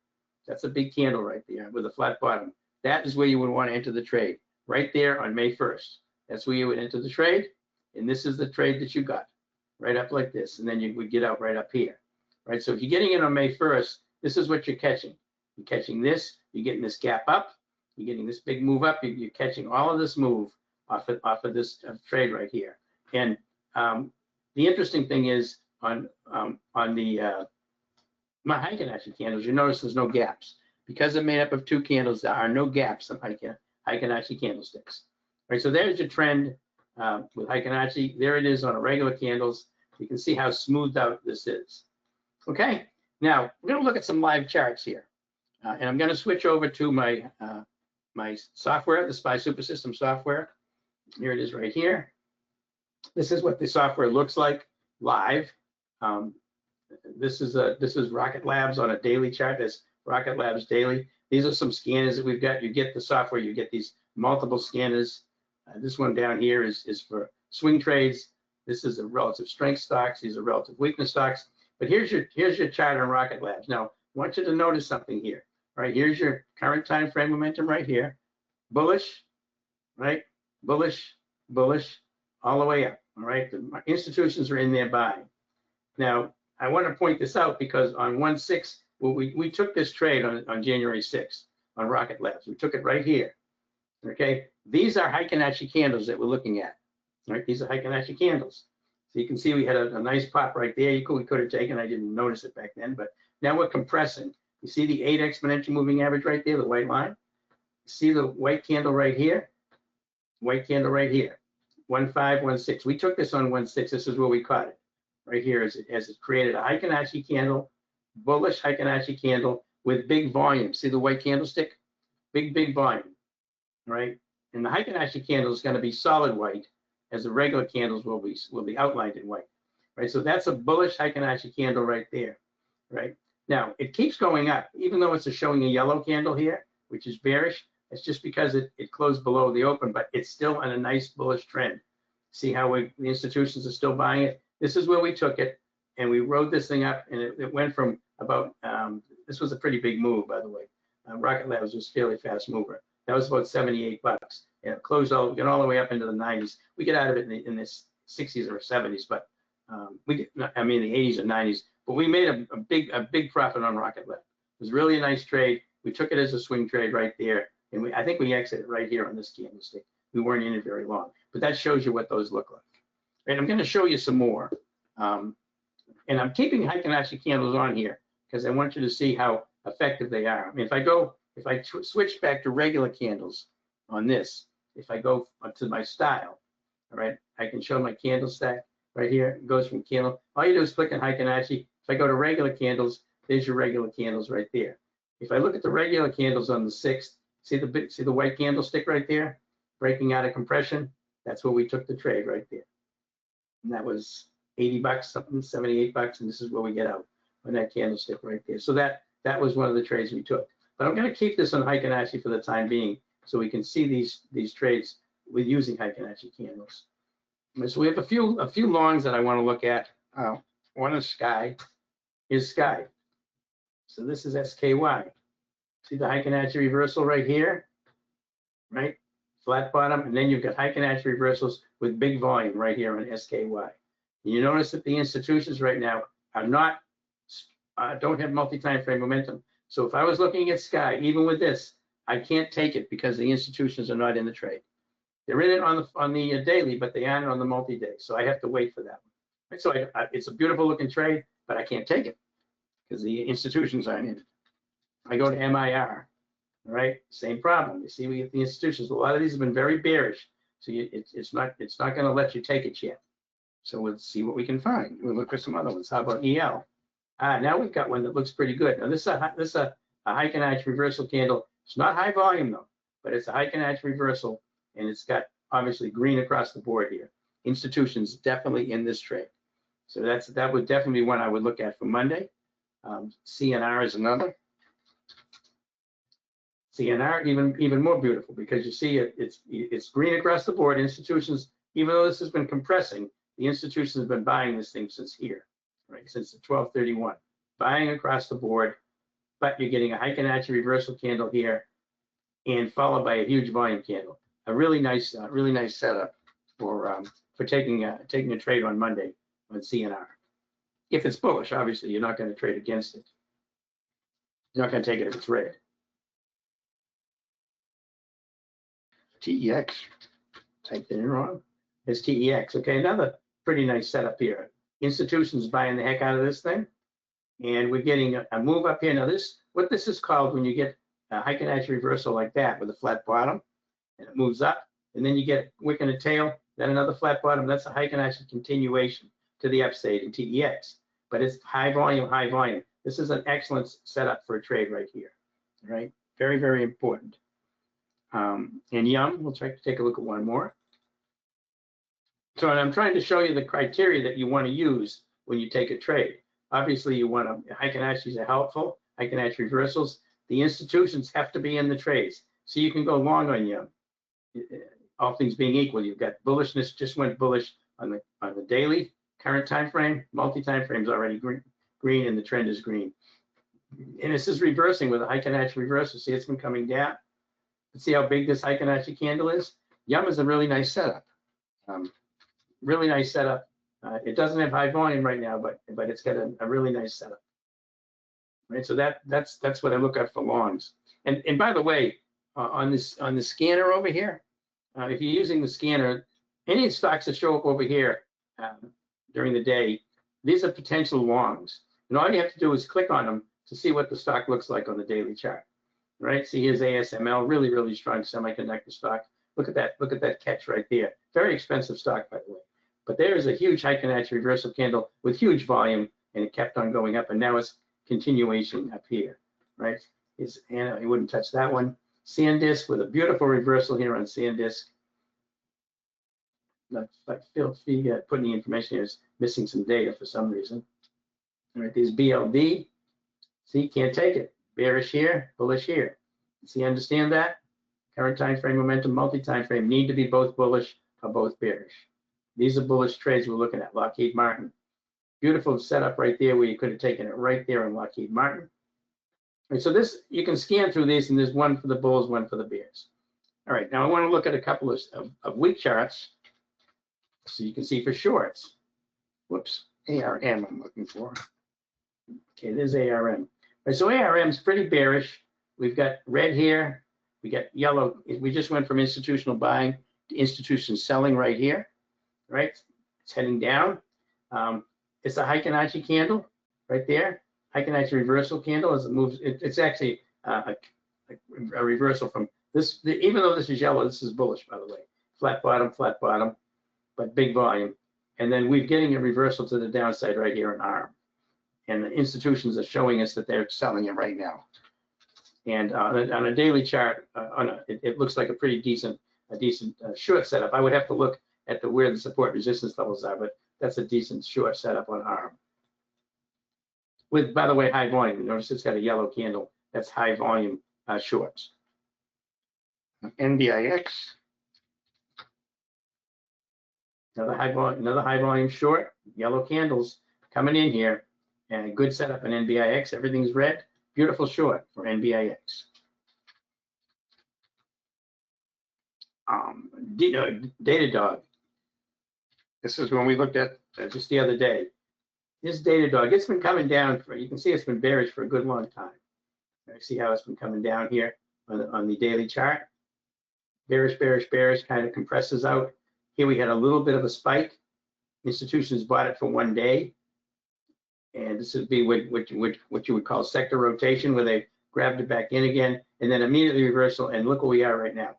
That's a big candle right there with a flat bottom. That is where you would want to enter the trade, right there on May 1st. That's where you would enter the trade. And this is the trade that you got, right up like this. And then you would get out right up here. Right. So if you're getting it on May 1st, this is what you're catching. You're catching this. You're getting this gap up. You're getting this big move up. You're catching all of this move off of this trade right here. And the interesting thing is on the my Heiken-Ashi candles, you notice there's no gaps. Because they're made up of 2 candles, there are no gaps on Heiken-Ashi candlesticks. Right, so there's your trend with Heiken-Ashi. There it is on a regular candles. You can see how smoothed out this is. Okay, now we're going to look at some live charts here. And I'm going to switch over to my my software, the SPY Super System software. Here it is right here. This is what the software looks like live. This is Rocket Labs on a daily chart. That's Rocket Labs daily. These are some scanners that we've got. You get the software, you get these multiple scanners. This one down here is for swing trades. This is a relative strength stocks. These are relative weakness stocks. But here's your chart on Rocket Labs. Now, I want you to notice something here. Right, here's your current time frame momentum right here. Bullish, right? Bullish, bullish, all the way up. All right, the institutions are in there buying. Now, I want to point this out because on 1/6, well, we took this trade on January 6th on Rocket Labs. We took it right here. Okay, these are Heiken-Ashi candles that we're looking at. Right, these are Heiken-Ashi candles. So you can see we had a nice pop right there. We could have taken. I didn't notice it back then, but now we're compressing. You see the 8 exponential moving average right there, the white line. You see the white candle right here. White candle right here. 1/5, 1/6. We took this on 1/6. This is where we caught it. Right here as it created a Heiken-Ashi candle, bullish Heiken-Ashi candle with big volume. See the white candlestick? Big volume. Right? And the Heiken-Ashi candle is going to be solid white, as the regular candles will be outlined in white. Right? So that's a bullish Heiken-Ashi candle right there. Right? Now it keeps going up, even though it's showing a yellow candle here, which is bearish. It's just because it closed below the open, but it's still on a nice bullish trend. See how the institutions are still buying it? This is where we took it, and we rode this thing up, and it went from about, this was a pretty big move, by the way. Rocket Labs was a fairly fast mover. That was about 78 bucks. And it closed all the way up into the 90s. We get out of it in the 60s or 70s, but the 80s or 90s. But we made a big profit on Rocket Lab. It was really a nice trade. We took it as a swing trade right there, and I think we exited right here on this candlestick. We weren't in it very long, but that shows you what those look like. And I'm going to show you some more. And I'm keeping Heiken-Ashi candles on here because I want you to see how effective they are. I mean, if I switch back to regular candles on this, if I go to my style, all right, I can show my candle stack right here. It goes from candle. All you do is click on Heiken-Ashi. If I go to regular candles, there's your regular candles right there. If I look at the regular candles on the 6th, see the white candlestick right there? breaking out of compression. That's where we took the trade right there. And that was 80 bucks, something, 78 bucks, and this is where we get out on that candlestick right there. So that was one of the trades we took. But I'm going to keep this on Heiken-Ashi for the time being, so we can see these trades with using Heiken-Ashi candles. So we have a few longs that I want to look at. One is Sky. Here's Sky. So this is SKY. See the Heiken-Ashi reversal right here, right? Flat bottom, and then you've got Heiken-Ashi reversals with big volume right here on SKY. You notice that the institutions right now are not, don't have multi-time frame momentum. So if I was looking at Sky, even with this, I can't take it because the institutions are not in the trade. They're in it on the daily, but they aren't on the multi-day. So I have to wait for that one. Right? So it's a beautiful looking trade, but I can't take it because the institutions aren't in it. I go to MIR, all right, same problem. You see, we get the institutions. A lot of these have been very bearish, so it's not going to let you take it yet. So we'll see what we can find. We'll look for some other ones. How about EL? Now we've got one that looks pretty good. Now this is a Heiken-Ashi reversal candle. It's not high volume though, but it's a Heiken-Ashi reversal, and it's got obviously green across the board here. Institutions definitely in this trade. So that would definitely be one I would look at for Monday. CNR is another. CNR even more beautiful because you see it's green across the board. Institutions, even though this has been compressing, the institutions have been buying this thing since here, right? Since the 1231, buying across the board. But you're getting a Heiken-Ashi reversal candle here, and followed by a huge volume candle. A really nice setup for taking a trade on Monday on CNR. If it's bullish, obviously you're not going to trade against it. You're not going to take it if it's red. TEX, typed it in wrong. It's TEX. Okay, another pretty nice setup here. Institutions buying the heck out of this thing, and we're getting a move up here. Now what this is called when you get a Heiken-Ashi reversal like that with a flat bottom, and it moves up, and then you get a wick and a tail, then another flat bottom. That's a Heiken-Ashi continuation to the upside in TEX, but it's high volume, high volume. This is an excellent setup for a trade right here. All right, very, very important. And Yum, we'll try to take a look at one more. So I'm trying to show you the criteria that you want to use when you take a trade. Obviously, you want to, Heiken-Ashis are helpful, Heiken-Ashi reversals. The institutions have to be in the trades. So you can go long on Yum. All things being equal, you've got bullishness, just went bullish on the daily, current time frame, multi-time frames already green, and the trend is green. And this is reversing with a Heiken-Ashi reversal. See, it's been coming down. Let's see how big this Heiken-Ashi candle is. Yum is a really nice setup. Really nice setup. It doesn't have high volume right now, but it's got a really nice setup. Right, so that's what I look at for longs. And by the way, on the scanner over here, if you're using the scanner, any stocks that show up over here during the day, these are potential longs. And all you have to do is click on them to see what the stock looks like on the daily chart. Right, see here's ASML, really, really strong semiconductor stock. Look at that catch right there. Very expensive stock, by the way. But there's a huge Heiken-Ashi reversal candle with huge volume, and it kept on going up, and now it's continuation up here, right? And you wouldn't touch that one. SanDisk with a beautiful reversal here on SanDisk. I feel putting the information here is missing some data for some reason. All right, these BLD, see, can't take it. Bearish here, bullish here. See, understand that? Current time frame momentum, multi-time frame need to be both bullish or both bearish. These are bullish trades we're looking at. Lockheed Martin. Beautiful setup right there where you could have taken it right there on Lockheed Martin. And so this, you can scan through these, and there's one for the bulls, one for the bears. All right, now I want to look at a couple of week charts so you can see for shorts. Whoops, ARM I'm looking for. Okay, there's ARM. Right, so ARM is pretty bearish. We've got red here. We got yellow. We just went from institutional buying to institutional selling right here. Right, it's heading down. It's a Heiken-Ashi candle right there. Heiken-Ashi reversal candle as it moves. It's actually a reversal from this. Even though this is yellow, this is bullish, by the way. Flat bottom, but big volume. And then we're getting a reversal to the downside right here in ARM. And the institutions are showing us that they're selling it right now. And on a daily chart, it looks like a pretty decent decent short setup. I would have to look at where the support resistance levels are, but that's a decent short setup on ARM. With, by the way, high volume. Notice it's got a yellow candle. That's high volume shorts. NBIX. Another high volume short. Yellow candles coming in here, and a good setup in NBIX. Everything's red. Beautiful short for NBIX. Datadog. This is when we looked at just the other day. This Datadog, it's been coming down for, you can see it's been bearish for a good long time. See how it's been coming down here on the daily chart. Bearish, bearish, bearish, kind of compresses out. Here we had a little bit of a spike. Institutions bought it for 1 day. And this would be what you would call sector rotation, where they grabbed it back in again, and then immediately reversal, and look where we are right now.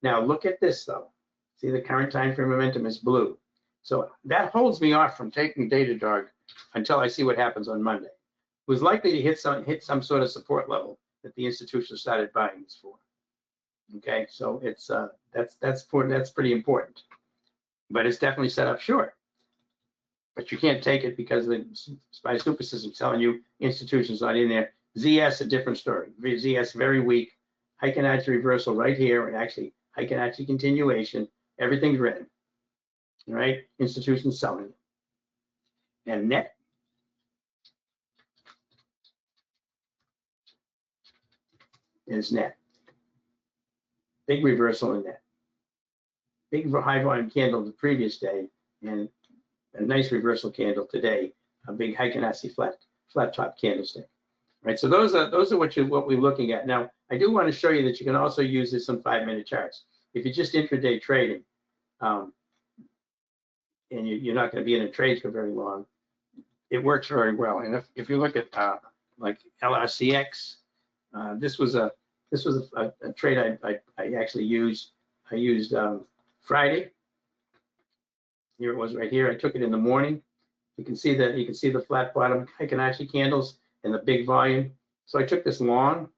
Now look at this though. See, the current time frame momentum is blue. So that holds me off from taking Datadog until I see what happens on Monday. It was likely to hit some sort of support level that the institution started buying this for. Okay, so it's that's pretty important. But it's definitely set up short. But you can't take it because the SPY super system telling you institutions not in there. ZS, a different story. ZS very weak. Heiken-Ashi reversal right here, and actually Heiken-Ashi continuation. Everything's red. All right, institutions selling. And net. Is net. Big reversal in net. Big high volume candle the previous day, and a nice reversal candle today. A big Heiken-Ashi flat top candlestick. Right. So those are what we're looking at. Now, I do want to show you that you can also use this on 5-minute charts. If you're just intraday trading, and you're not going to be in a trade for very long, it works very well. And if you look at like LRCX, this was a trade I actually used. I used Friday. Here it was right here. I took it in the morning. You can see the flat bottom Heiken-Ashi candles and the big volume. So I took this long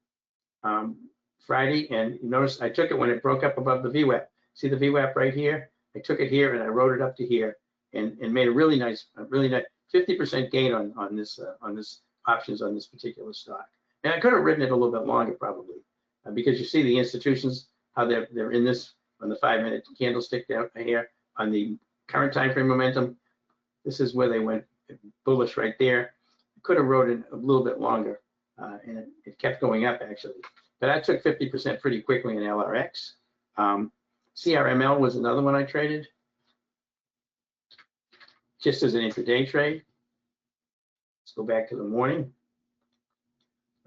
Friday, and you notice I took it when it broke up above the VWAP. See the VWAP right here? I took it here and I wrote it up to here, and made a really nice 50% gain on this options on this particular stock. And I could have written it a little bit longer probably, because you see the institutions, how they're in this on the 5-minute candlestick down here on the current time frame momentum. This is where they went bullish right there. I could have wrote it a little bit longer, and it kept going up actually. But I took 50% pretty quickly in LRX. CRML was another one I traded, just as an intraday trade. Let's go back to the morning.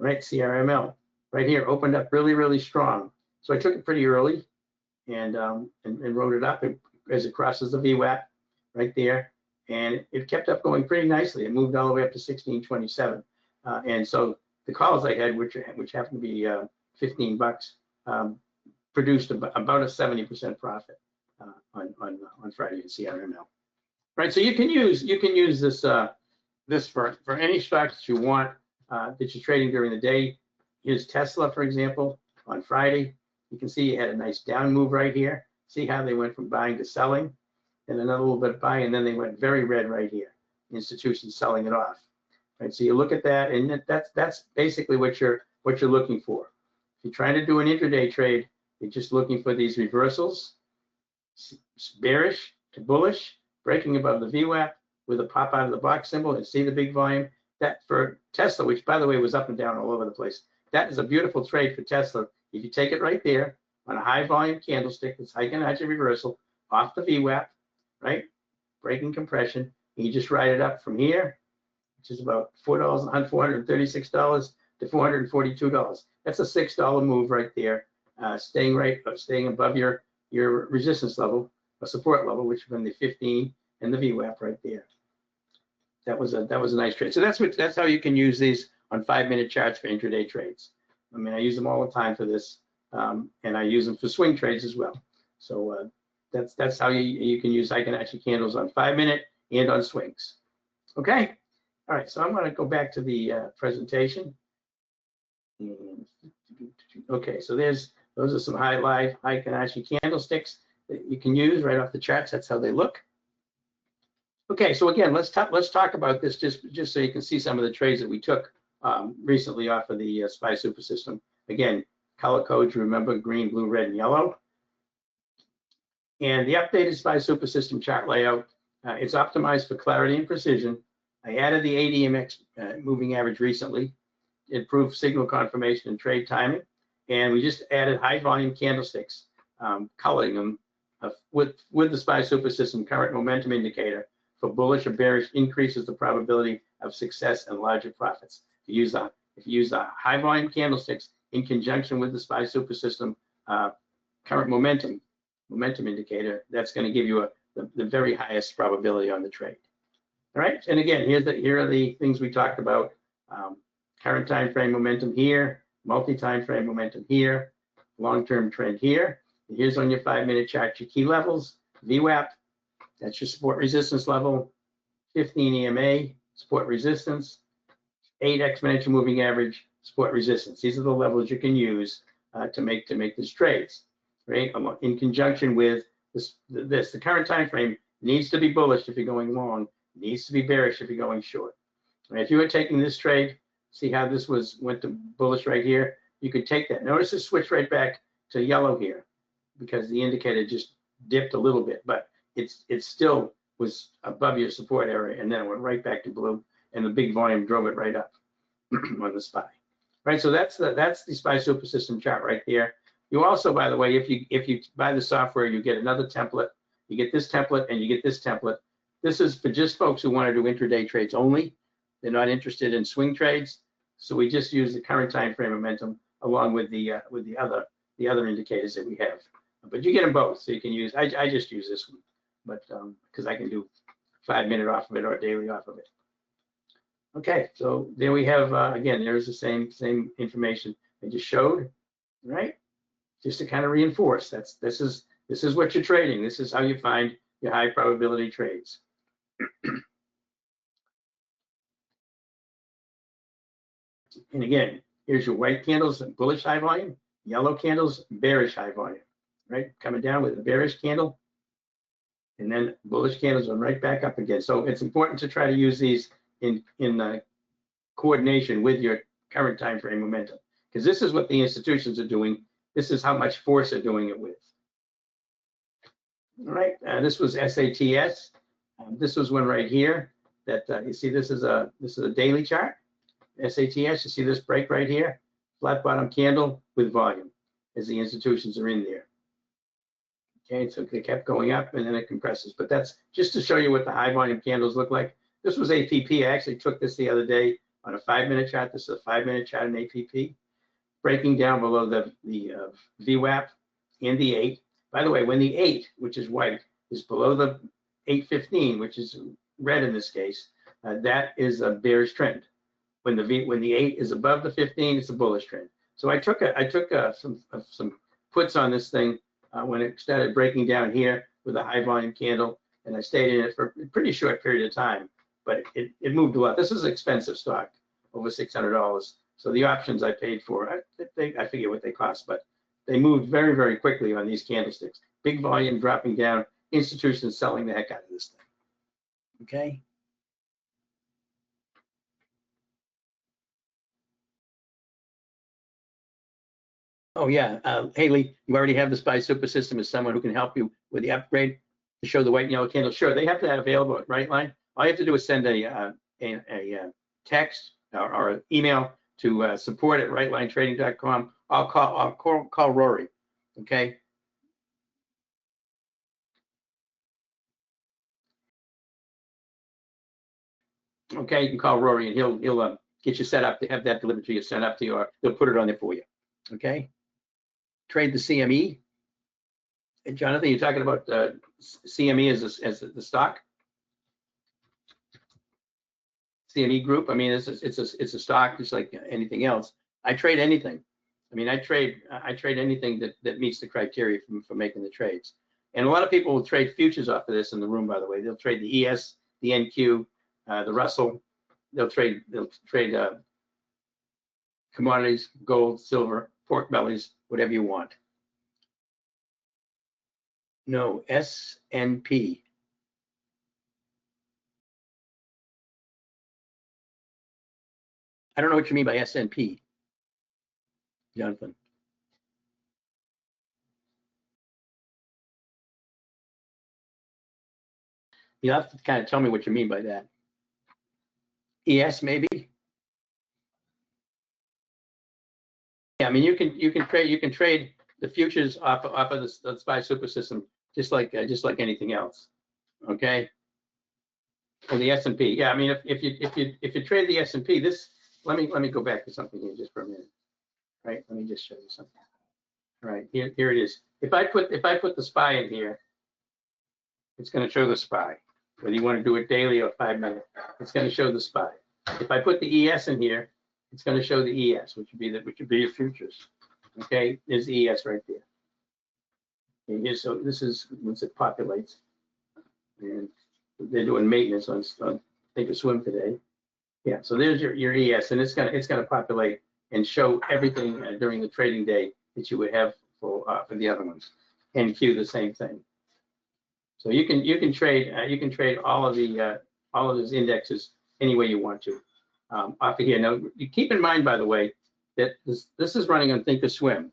All right, CRML right here opened up really, really strong. So I took it pretty early and wrote it up as it crosses the VWAP right there. And it kept up going pretty nicely. It moved all the way up to 1627. And so the calls I had, which happened to be 15 bucks, produced about a 70% profit on Friday at CRML. Right. So you can use this this for any stocks that you want that you're trading during the day. Here's Tesla, for example, on Friday. You can see you had a nice down move right here. See how they went from buying to selling, and another little bit of buying, and then they went very red right here. Institutions selling it off. Right. So you look at that, and that's basically what you're looking for. If you're trying to do an intraday trade, you're just looking for these reversals, bearish to bullish, breaking above the VWAP with a pop out of the box symbol, and see the big volume. That for Tesla, which by the way was up and down all over the place, that is a beautiful trade for Tesla. If you take it right there on a high volume candlestick, it's Heiken-Ashi reversal off the VWAP, right? Breaking compression, and you just ride it up from here, which is about $436 to $442. That's a $6 move right there, staying above your resistance level, a support level, which would be the 15 and the VWAP right there. That was a nice trade. So that's how you can use these on 5-minute charts for intraday trades. I mean, I use them all the time for this, and I use them for swing trades as well. So that's how you can use Heiken-Ashi candles on 5-minute and on swings. Okay. All right. So I'm going to go back to the presentation. Okay. So there's Those are some high-life Heiken-Ashi candlesticks that you can use right off the charts. That's how they look. Okay, so again, let's talk about this just so you can see some of the trades that we took recently off of the SPY Super System. Again, color codes, remember, green, blue, red, and yellow. And the updated SPY Super System chart layout, it's optimized for clarity and precision. I added the ADMX moving average recently, improved signal confirmation and trade timing. And we just added high volume candlesticks, coloring them with the SPY Super System current momentum indicator for bullish or bearish increases the probability of success and larger profits. If you use the high volume candlesticks in conjunction with the SPY Super System current momentum indicator, that's going to give you the very highest probability on the trade. All right, and again, here are the things we talked about. Current time frame momentum here, multi-time frame momentum here, long-term trend here. And here's on your 5-minute chart your key levels, VWAP, that's your support resistance level, 15 EMA, support resistance, 8 exponential moving average, support resistance. These are the levels you can use to make these trades, right? In conjunction with the current time frame needs to be bullish if you're going long, needs to be bearish if you're going short. Right? If you were taking this trade, see how this went to bullish right here, you could take that. Notice it switched right back to yellow here because the indicator just dipped a little bit, but it still was above your support area, and then it went right back to blue, and the big volume drove it right up on the SPY. Right, so that's the SPY Super System chart right there. You also, by the way, if you buy the software, you get another template. You get this template and you get this template. This is for just folks who want to do intraday trades only. They're not interested in swing trades, so we just use the current time frame momentum along with the other indicators that we have. But you get them both, so you can use. I just use this one, but because I can do 5-minute off of it or daily off of it. Okay, so there we have again. There's the same information I just showed, right? Just to kind of reinforce this is what you're trading. This is how you find your high probability trades. And again, here's your white candles, bullish high volume, yellow candles, bearish high volume, right? Coming down with a bearish candle, and then bullish candles going right back up again. So it's important to try to use these in coordination with your current time frame momentum, because this is what the institutions are doing. This is how much force they're doing it with. All right, this was SATS. This was one right here that you see. This is a daily chart. SATS. You see this break right here, flat bottom candle with volume, as the institutions are in there. Okay, so they kept going up and then it compresses. But that's just to show you what the high volume candles look like. This was APP. I actually took this the other day on a 5-minute chart. This is a 5-minute chart in APP, breaking down below the VWAP and the 8. By the way, when the 8, which is white, is below the 815, which is red in this case, that is a bearish trend. When the 8 is above the 15, it's a bullish trend. So I took some puts on this thing when it started breaking down here with a high volume candle, and I stayed in it for a pretty short period of time. But it moved a lot. This is expensive stock, over $600. So the options I paid for, I forget what they cost, but they moved very, very quickly on these candlesticks. Big volume dropping down, institutions selling the heck out of this thing. Okay. Oh yeah, Haley, you already have the SPY Super System as someone who can help you with the upgrade to show the white and yellow candle. Sure, they have that available at Rightline. All you have to do is send a text or an email to support@rightlinetrading.com. I'll call Rory. Okay. Okay, you can call Rory and he'll get you set up to have that delivered to you, sent up to you, or he'll put it on there for you. Okay. Trade the CME. And Jonathan, you're talking about CME as the stock. CME group. I mean, it's a stock just like anything else. I trade anything. I mean, I trade anything that meets the criteria for making the trades. And a lot of people will trade futures off of this in the room. By the way, they'll trade the ES, the NQ, the Russell. They'll trade commodities, gold, silver, pork bellies, whatever you want. No, S&P. I don't know what you mean by S&P, Jonathan. You have to kind of tell me what you mean by that. ES maybe? Yeah, I mean you can trade the futures off of the SPY super system just like anything else. Okay. And the S&P. Yeah, I mean if you trade the S&P, this let me go back to something here just for a minute. Right? Let me just show you something. All right, here it is. If I put the SPY in here, it's going to show the SPY. Whether you want to do it daily or 5 minutes, it's going to show the SPY. If I put the ES in here, it's going to show the ES, which would be your futures. Okay, there's the ES right there. And here, so this is once it populates, and they're doing maintenance on Thinkorswim today. Yeah, so there's your ES, and it's gonna populate and show everything during the trading day that you would have for the other ones. And Q the same thing. So you can trade all of those indexes any way you want to off of here. Now you keep in mind, by the way, that this is running on Thinkorswim.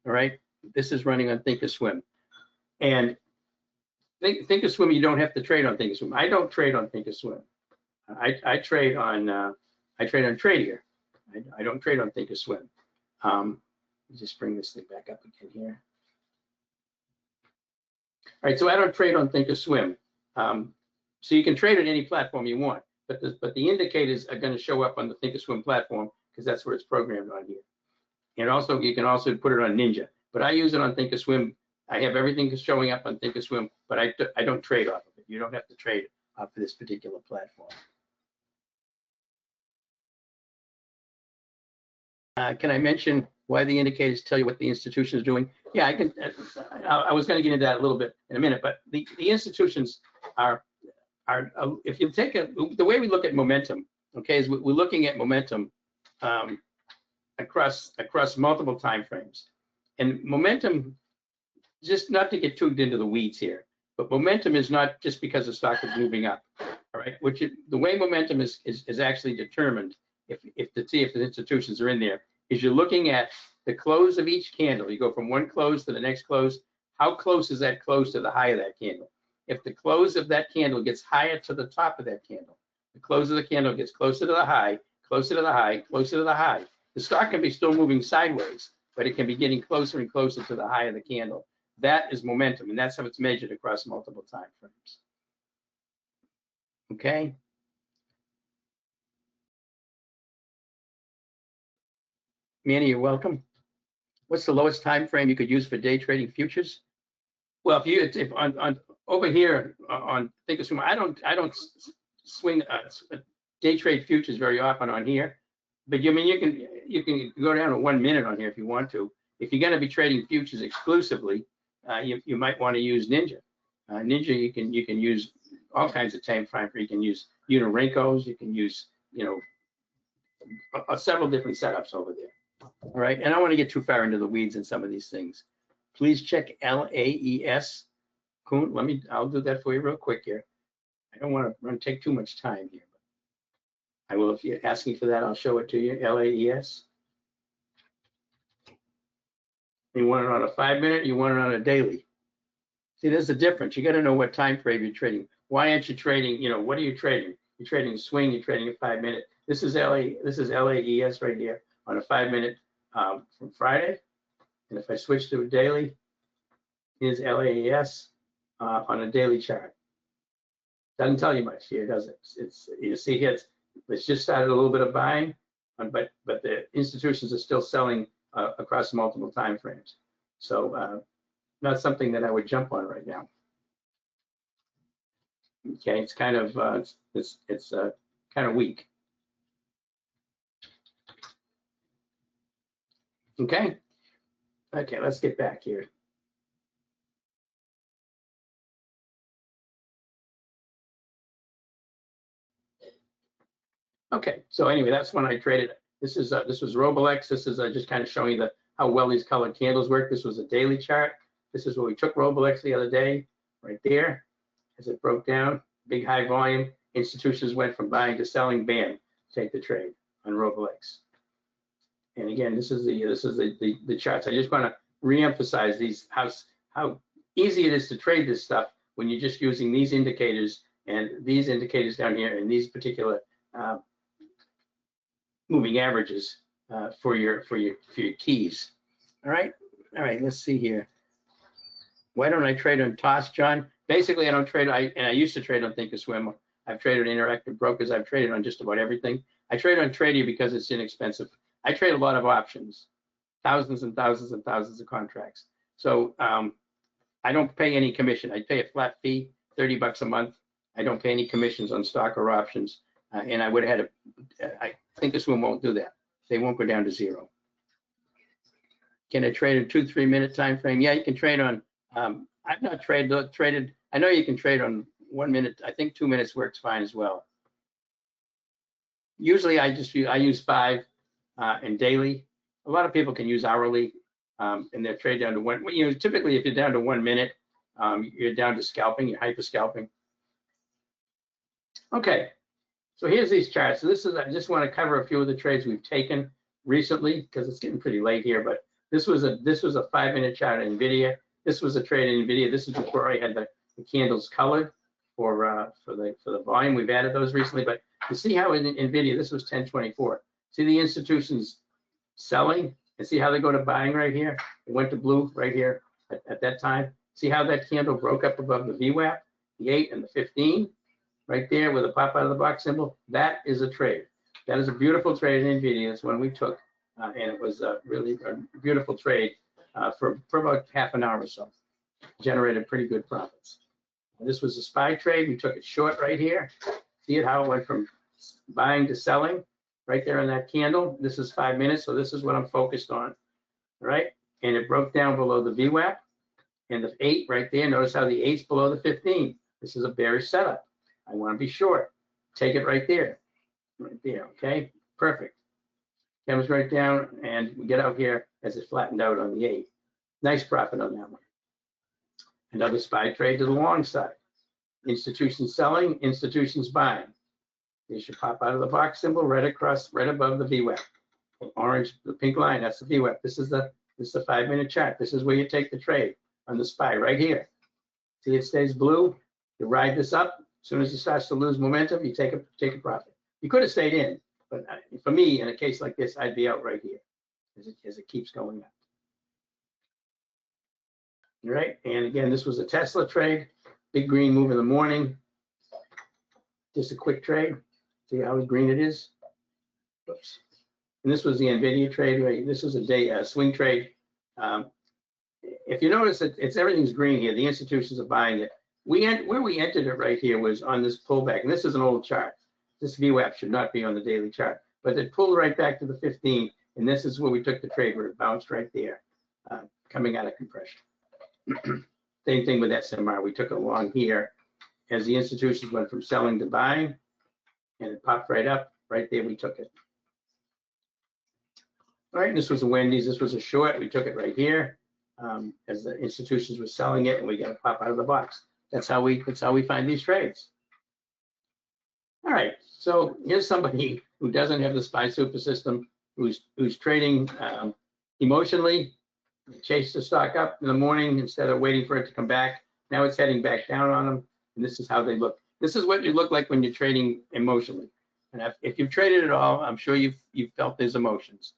All right, this is running on Thinkorswim, and Thinkorswim, you don't have to trade on Thinkorswim. I don't trade on Thinkorswim. I trade on Tradier. I don't trade on Thinkorswim. Just bring this thing back up again here. All right, so I don't trade on Thinkorswim. So you can trade on any platform you want, but the indicators are going to show up on the Thinkorswim platform because that's where it's programmed on here. And also, you can also put it on Ninja, but I use it on Thinkorswim. I have everything showing up on Thinkorswim, but I don't trade off of it. You don't have to trade off of this particular platform. Can I mention why the indicators tell you what the institution is doing? Yeah, I can. I was going to get into that a little bit in a minute, but the institutions are if you take the way we look at momentum, okay, is we're looking at momentum across multiple time frames, and momentum, just not to get tuned into the weeds here, but momentum is not just because the stock is moving up, all right? The way momentum is actually determined, to see if the institutions are in there, is you're looking at the close of each candle. You go from one close to the next close. How close is that close to the high of that candle? If the close of that candle gets higher to the top of that candle, the close of the candle gets closer to the high, closer to the high, closer to the high. The stock can be still moving sideways, but it can be getting closer and closer to the high of the candle. That is momentum, and that's how it's measured across multiple time frames. Okay. Manny, you're welcome. What's the lowest time frame you could use for day trading futures? Well, if on over here on Thinkorswim, I don't swing day trade futures very often on here, but you can go down to 1 minute on here if you want to. If you're going to be trading futures exclusively, you might want to use Ninja. Ninja, you can use all kinds of time frame. You can use Unirinkos. You can use several different setups over there. All right, and I don't want to get too far into the weeds in some of these things. Please check LAES. Kuhn, I'll do that for you real quick here. I don't want to take too much time here. But I will, if you're asking for that, I'll show it to you. LAES. You want it on a 5 minute, you want it on a daily. See, there's a difference. You got to know what time frame you're trading. Why aren't you trading, what are you trading? You're trading swing, you're trading a 5 minute. This is LAES right here on a 5 minute from Friday. And if I switch to a daily, here's LAES on a daily chart. Doesn't tell you much here, does it? You see here, it's just started a little bit of buying, but the institutions are still selling across multiple time frames. So not something that I would jump on right now. Okay, it's kind of kind of weak. Okay, let's get back here. Okay, so anyway, that's when I traded. This was Roblex. This is just kind of showing you how well these colored candles work. This was a daily chart. This is where we took Roblex the other day, right there. As it broke down, big high volume, institutions went from buying to selling, bam, take the trade on Roblex. And again, this is the charts. I just want to reemphasize these, how easy it is to trade this stuff when you're just using these indicators and these indicators down here and these particular moving averages for your keys. All right, let's see here. Why don't I trade on TOS, John? Basically, I don't trade, and I used to trade on Thinkorswim. I've traded on Interactive Brokers. I've traded on just about everything. I trade on Trader because it's inexpensive. I trade a lot of options, thousands and thousands and thousands of contracts. So I don't pay any commission. I pay a flat fee, $30 a month. I don't pay any commissions on stock or options. And I would have had I think this one won't do that. They won't go down to zero. Can I trade in 2-3 minute time frame? Yeah, you can trade on, I've not traded, I know you can trade on 1 minute. I think 2 minutes works fine as well. Usually I use 5 and daily. A lot of people can use hourly and they're trade down to one. You know, typically if you're down to 1 minute, you're down to scalping, you're hyper scalping. Okay, so here's these charts. So this is, I just want to cover a few of the trades we've taken recently because it's getting pretty late here, but this was a 5-minute chart in NVIDIA. This was a trade in NVIDIA. This is before I had the candles colored for the volume. We've added those recently, but you see how in NVIDIA, this was 1024. See the institutions selling and see how they go to buying right here? It went to blue right here at that time. See how that candle broke up above the VWAP, the 8 and the 15, right there with a pop out of the box symbol? That is a trade. That is a beautiful trade in NVIDIA. It's one we took, and it was really a beautiful trade for about half an hour or so. Generated pretty good profits. This was a SPY trade. We took it short right here. See it how it went from buying to selling right there in that candle. This is 5 minutes, so this is what I'm focused on. All right, and it broke down below the VWAP and the 8 right there. Notice how the 8's below the 15. This is a bearish setup. I want to be short. Take it right there. Right there, okay? Perfect. Comes right down and we get out here as it flattened out on the 8. Nice profit on that one. Another SPY trade to the long side. Institutions selling, institutions buying. They should pop out of the box symbol right across, right above the VWAP. The orange, the pink line, that's the VWAP. This is the 5-minute chart. This is where you take the trade on the SPY right here. See, it stays blue. You ride this up. As soon as it starts to lose momentum, you take a profit. You could have stayed in, but for me, in a case like this, I'd be out right here as it keeps going up. All right, and again, this was a Tesla trade. Big green move in the morning. Just a quick trade. See how green it is? Oops. And this was the NVIDIA trade. Right? This was a day swing trade. If you notice that everything's green here, the institutions are buying it. Where we entered it right here was on this pullback, and this is an old chart. This VWAP should not be on the daily chart, but it pulled right back to the 15, and this is where we took the trade where it bounced right there, coming out of compression. Same thing with SMR. We took it along here as the institutions went from selling to buying, and it popped right up. Right there, we took it. All right, this was a Wendy's. This was a short. We took it right here as the institutions were selling it, and we got to pop out of the box. That's how we find these trades. All right, so here's somebody who doesn't have the SPY super system, who's trading emotionally. Chase the stock up in the morning instead of waiting for it to come back. Now it's heading back down on them, and this is how they look. This is what you look like when you're trading emotionally. And if you've traded at all, I'm sure you've felt these emotions.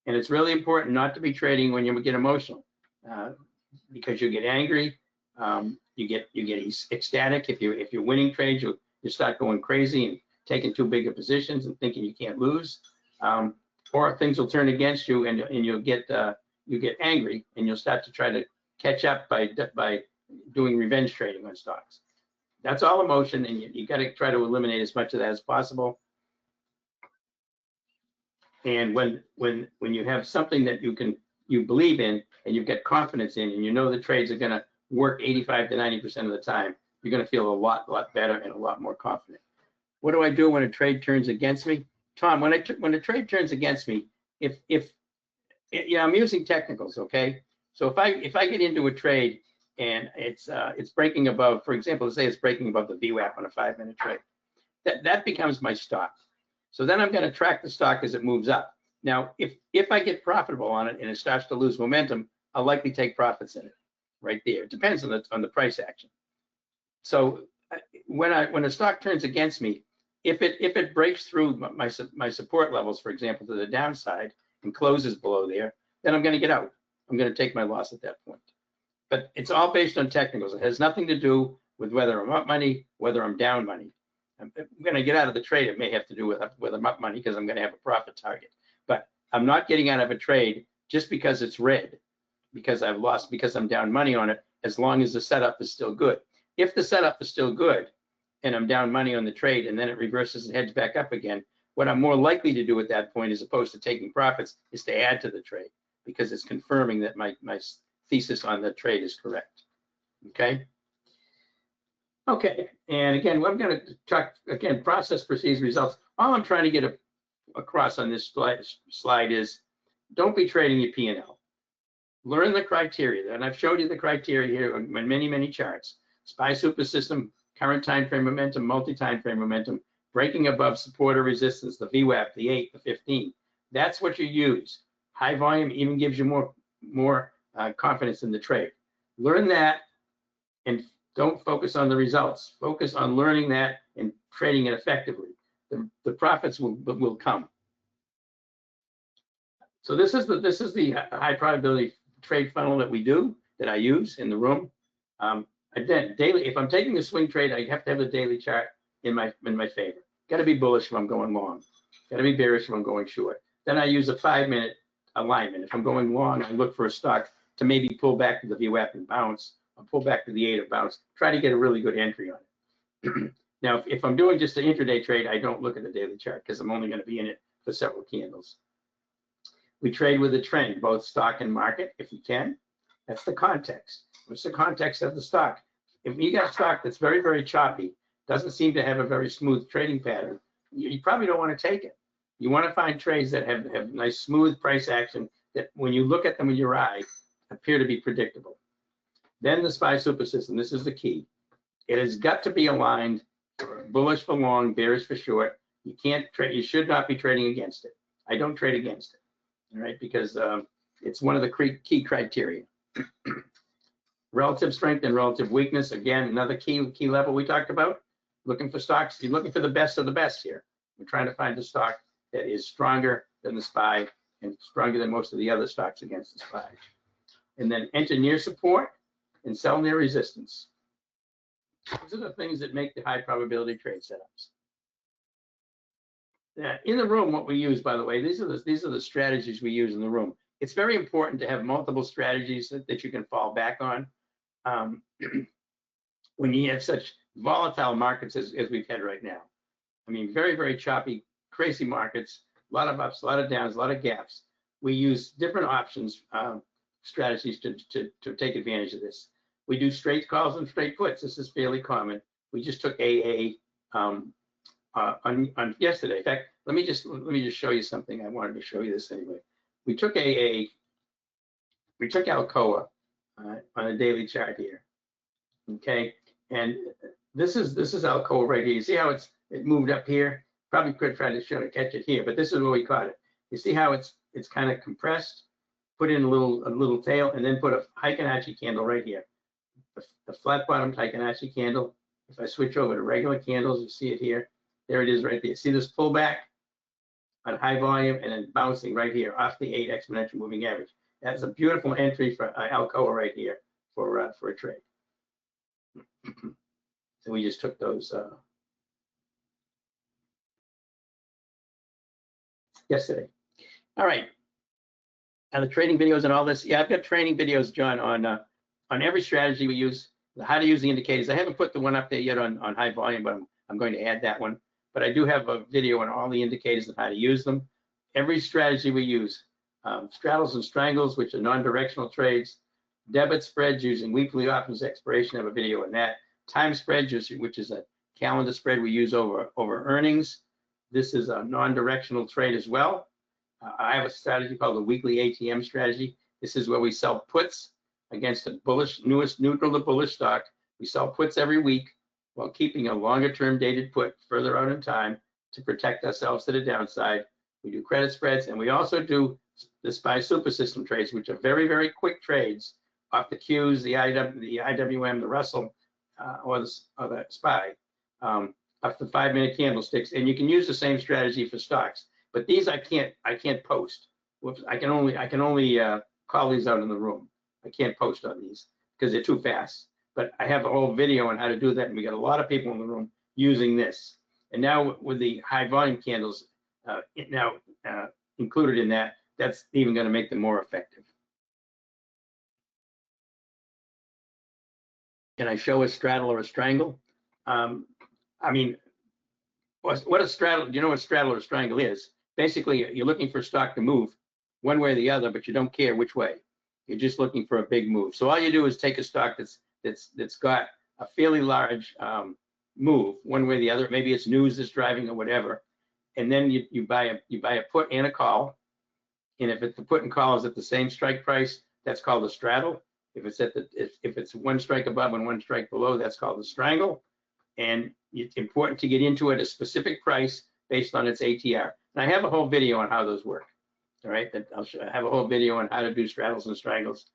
And it's really important not to be trading when you get emotional, because you get angry, you get ecstatic. If you're winning trades, you start going crazy and taking too big of positions and thinking you can't lose, or things will turn against you and you'll get you get angry and you'll start to try to catch up by doing revenge trading on stocks. That's all emotion, and you got to try to eliminate as much of that as possible. And when you have something that you believe in and you've got confidence in, and you know the trades are going to work 85 to 90% of the time, you're going to feel a lot better and a lot more confident. What do I do when a trade turns against me? Tom, when a trade turns against me, yeah, I'm using technicals, okay? So if I get into a trade and it's breaking above, for example, let's say it's breaking above the VWAP on a 5-minute trade, that becomes my stop. So then I'm going to track the stock as it moves up. Now, if I get profitable on it and it starts to lose momentum, I'll likely take profits in it right there. It depends on the price action. So when a stock turns against me, if it breaks through my support levels, for example, to the downside and closes below there, then I'm going to get out. I'm going to take my loss at that point. But it's all based on technicals. It has nothing to do with whether I'm up money, whether I'm down money. I'm going to get out of the trade. It may have to do with whether I'm up money because I'm going to have a profit target. But I'm not getting out of a trade just because it's red, because I've lost, because I'm down money on it, as long as the setup is still good. If the setup is still good and I'm down money on the trade and then it reverses and heads back up again, what I'm more likely to do at that point, as opposed to taking profits, is to add to the trade because it's confirming that my thesis on the trade is correct. Okay. Okay, and again, I'm going to talk, again, process precedes results. All I'm trying to get across on this slide is don't be trading your P&L. Learn the criteria, and I've showed you the criteria here on many, many charts. SPY super system, current time frame momentum, multi-time frame momentum, breaking above support or resistance, the VWAP, the 8, the 15. That's what you use. High volume even gives you more confidence in the trade. Learn that and don't focus on the results. Focus on learning that and trading it effectively. The profits will come. So this is the high probability trade funnel that I use in the room. Again, daily, if I'm taking a swing trade, I have to have the daily chart in my favor. Got to be bullish if I'm going long. Got to be bearish if I'm going short. Then I use a 5-minute alignment. If I'm going long, I look for a stock to maybe pull back to the VWAP and bounce. I'll pull back to the 8 or bounce. Try to get a really good entry on it. Now, if I'm doing just an intraday trade, I don't look at the daily chart because I'm only going to be in it for several candles. We trade with a trend, both stock and market, if you can. That's the context. What's the context of the stock? If you got a stock that's very, very choppy, doesn't seem to have a very smooth trading pattern, you probably don't want to take it. You want to find trades that have nice, smooth price action that when you look at them with your eye, appear to be predictable. Then the SPY super system, this is the key. It has got to be aligned, bullish for long, bearish for short. You can't trade, you should not be trading against it. I don't trade against it, all right, because it's one of the key criteria. Relative strength and relative weakness, again, another key level we talked about. Looking for stocks, you're looking for the best of the best here. We're trying to find a stock that is stronger than the SPY and stronger than most of the other stocks against the SPY. And then enter near support and sell near resistance. These are the things that make the high probability trade setups. In the room, what we use, by the way, these are the strategies we use in the room. It's very important to have multiple strategies that you can fall back on when you have such volatile markets as we've had right now. I mean, very, very choppy, crazy markets, a lot of ups, a lot of downs, a lot of gaps. We use different options, strategies to take advantage of this. We do straight calls and straight puts. This is fairly common. We just took AA on yesterday. In fact, let me just show you something. I wanted to show you this anyway. We took AA. We took Alcoa on a daily chart here. Okay, and this is Alcoa right here. You see how it moved up here? Probably could try to catch it here, but this is where we caught it. You see how it's kind of compressed, put in a little tail, and then put a Heiken-Ashi candle right here. The flat bottom Heiken-Ashi candle. If I switch over to regular candles, you see it here. There it is right there. See this pullback on high volume and then bouncing right here off the 8 exponential moving average. That's a beautiful entry for Alcoa right here for a trade. So we just took those yesterday. All right. And the trading videos and all this. Yeah, I've got training videos, John, on every strategy we use, how to use the indicators. I haven't put the one up there yet on high volume, but I'm going to add that one. But I do have a video on all the indicators and how to use them. Every strategy we use, straddles and strangles, which are non-directional trades, debit spreads using weekly options expiration, I have a video on that. Time spreads, which is a calendar spread we use over earnings. This is a non-directional trade as well. I have a strategy called the weekly ATM strategy. This is where we sell puts against a bullish, neutral to bullish stock. We sell puts every week while keeping a longer term dated put further out in time to protect ourselves to the downside. We do credit spreads, and we also do the SPY super system trades, which are very, very quick trades off the Qs, the IWM, the Russell, or the SPY, off the 5-minute candlesticks. And you can use the same strategy for stocks. But these I can't post. Whoops, I can only call these out in the room. I can't post on these because they're too fast. But I have a whole video on how to do that, and we got a lot of people in the room using this. And now with the high volume candles included in that, that's even going to make them more effective. Can I show a straddle or a strangle? I mean, what a straddle, do you know what straddle or strangle is? Basically, you're looking for a stock to move one way or the other, but you don't care which way. You're just looking for a big move. So all you do is take a stock that's got a fairly large move one way or the other. Maybe it's news that's driving or whatever, and then you buy a put and a call. And if the put and call is at the same strike price, that's called a straddle. If it's one strike above and one strike below, that's called a strangle. And it's important to get into it at a specific price based on its ATR. And I have a whole video on how those work. All right, I have a whole video on how to do straddles and strangles.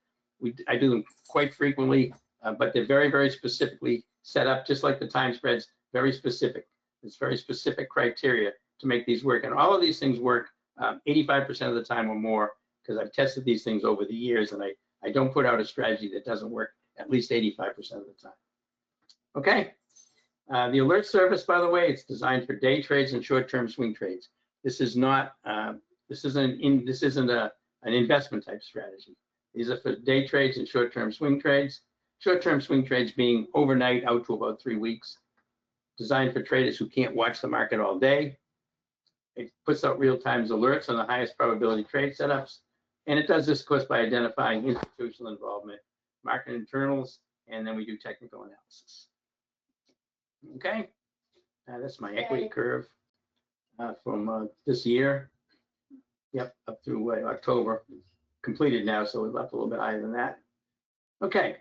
I do them quite frequently, but they're very, very specifically set up, just like the time spreads, very specific. It's very specific criteria to make these work. And all of these things work 85% of the time or more, because I've tested these things over the years, and I don't put out a strategy that doesn't work at least 85% of the time. Okay. The alert service, by the way, it's designed for day trades and short-term swing trades. This is not. This isn't an investment type strategy. These are for day trades and short-term swing trades. Short-term swing trades being overnight out to about 3 weeks. Designed for traders who can't watch the market all day. It puts out real-time alerts on the highest probability trade setups. And it does this, of course, by identifying institutional involvement, market internals, and then we do technical analysis. Okay, that's my equity curve from this year. Yep, up through October. Completed now, so we're left a little bit higher than that. Okay,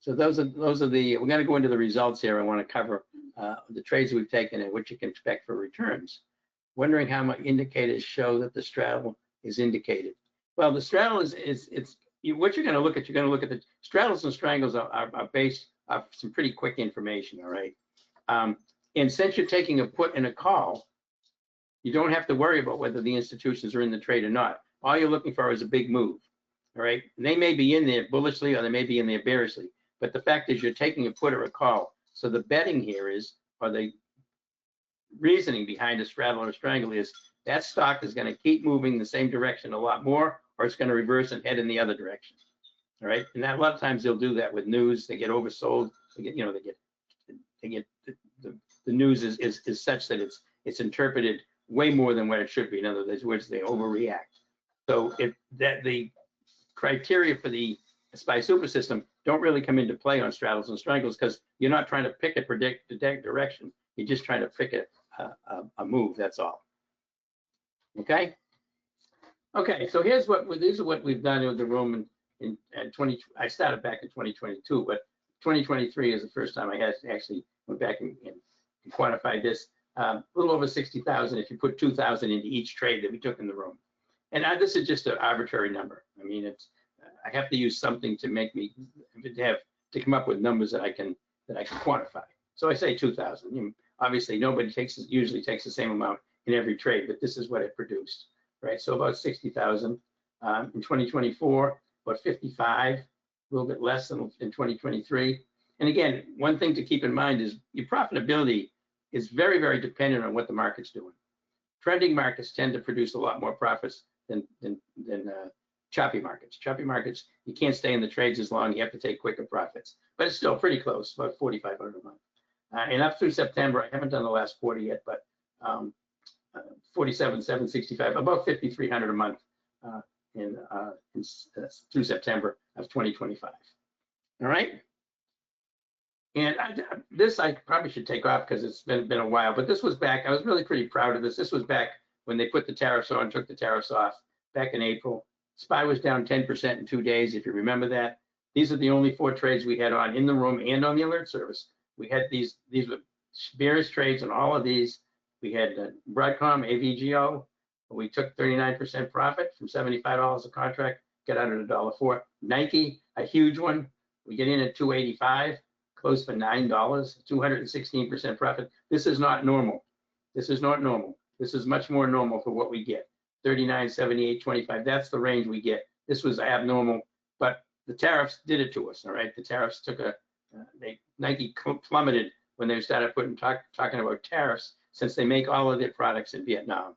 so those are the. We're going to go into the results here. I want to cover the trades we've taken and what you can expect for returns. Wondering how my indicators show that the straddle is indicated. Well, the straddle is what you're going to look at. You're going to look at the straddles and strangles are based off some pretty quick information. All right. And since you're taking a put and a call, you don't have to worry about whether the institutions are in the trade or not. All you're looking for is a big move, all right? And they may be in there bullishly or they may be in there bearishly, but the fact is you're taking a put or a call. So the betting here is, or the reasoning behind a straddle or a strangle is that stock is going to keep moving the same direction a lot more, or it's going to reverse and head in the other direction, all right? And that, a lot of times they'll do that with news. They get oversold. They get the news is such that it's interpreted way more than what it should be. In other words, they overreact. So the criteria for the SPY super system don't really come into play on straddles and strangles because you're not trying to pick a predict direction. You're just trying to pick a move. That's all. Okay. Okay. So these are what we've done with the room in 20. I started back in 2022, but 2023 is the first time I had actually went back and quantified this. A little over 60,000 if you put 2,000 into each trade that we took in the room. And this is just an arbitrary number. I mean, I have to use something to make me to come up with numbers that I can quantify. So I say 2,000. Obviously, nobody usually takes the same amount in every trade, but this is what it produced, right? So about 60,000 in 2024, about 55, a little bit less than in 2023. And again, one thing to keep in mind is your profitability is very, very dependent on what the market's doing. Trending markets tend to produce a lot more profits than choppy markets. Choppy markets, you can't stay in the trades as long. You have to take quicker profits, but it's still pretty close, about 4,500 a month. And up through September, I haven't done the last quarter yet, but 47,765, about 5,300 a month through September of 2025. All right. And this I probably should take off because it's been a while, but this was back. I was really pretty proud of this. This was back when they put the tariffs on, took the tariffs off back in April. SPY was down 10% in 2 days, if you remember that. These are the only 4 trades we had on in the room and on the alert service. We had these were bearish trades on all of these. We had Broadcom, AVGO. We took 39% profit from $75 a contract, got out at $1.04. Nike, a huge one. We get in at $285, closed for $9, 216% profit. This is not normal. This is not normal. This is much more normal for what we get. 39, 78, 25. That's the range we get. This was abnormal, but the tariffs did it to us. All right, the tariffs took Nike plummeted when they started talking about tariffs, since they make all of their products in Vietnam,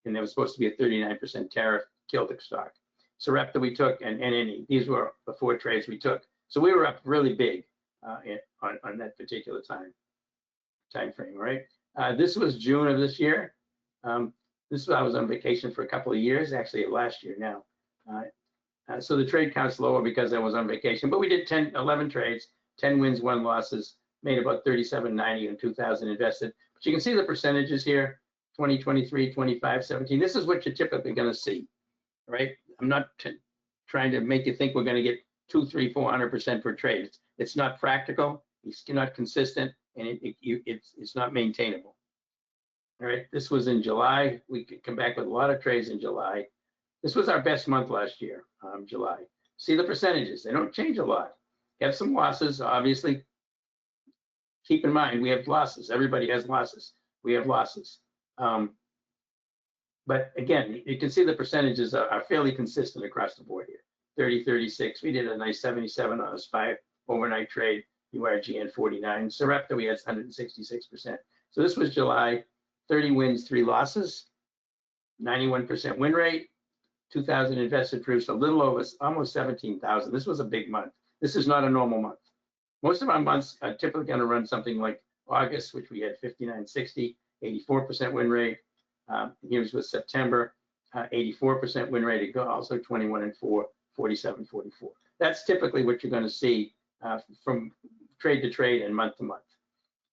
and there was supposed to be a 39% tariff, killed the stock. Sarepta we took, and NNE. These were the 4 trades we took. So we were up really big on that particular time frame. Right. This was June of this year. I was on vacation for a couple of years, actually last year now. So the trade count's lower because I was on vacation, but we did 11 trades, 10 wins, 1 losses, made about $37.90 in 2,000 invested. But you can see the percentages here, 20, 23, 25, 17. This is what you're typically going to see, right? I'm not trying to make you think we're going to get 200, 300, 400% per trade. It's not practical, it's not consistent, and it's not maintainable. All right, this was in July. We could come back with a lot of trades in July. This was our best month last year, July. See the percentages, they don't change a lot. You have some losses, obviously. Keep in mind, we have losses. Everybody has losses. We have losses. But again, you can see the percentages are fairly consistent across the board here. 30, 36. We did a nice 77 on a SPY overnight trade. URGN 49. Sarepta, we had 166%. So this was July. 30 wins, 3 losses. 91% win rate. 2,000 invested, produced a little over, almost 17,000. This was a big month. This is not a normal month. Most of our months are typically going to run something like August, which we had 59.60, 84% win rate. Here's with September, 84% win rate, also 21.4, 47.44. That's typically what you're going to see from trade to trade and month to month,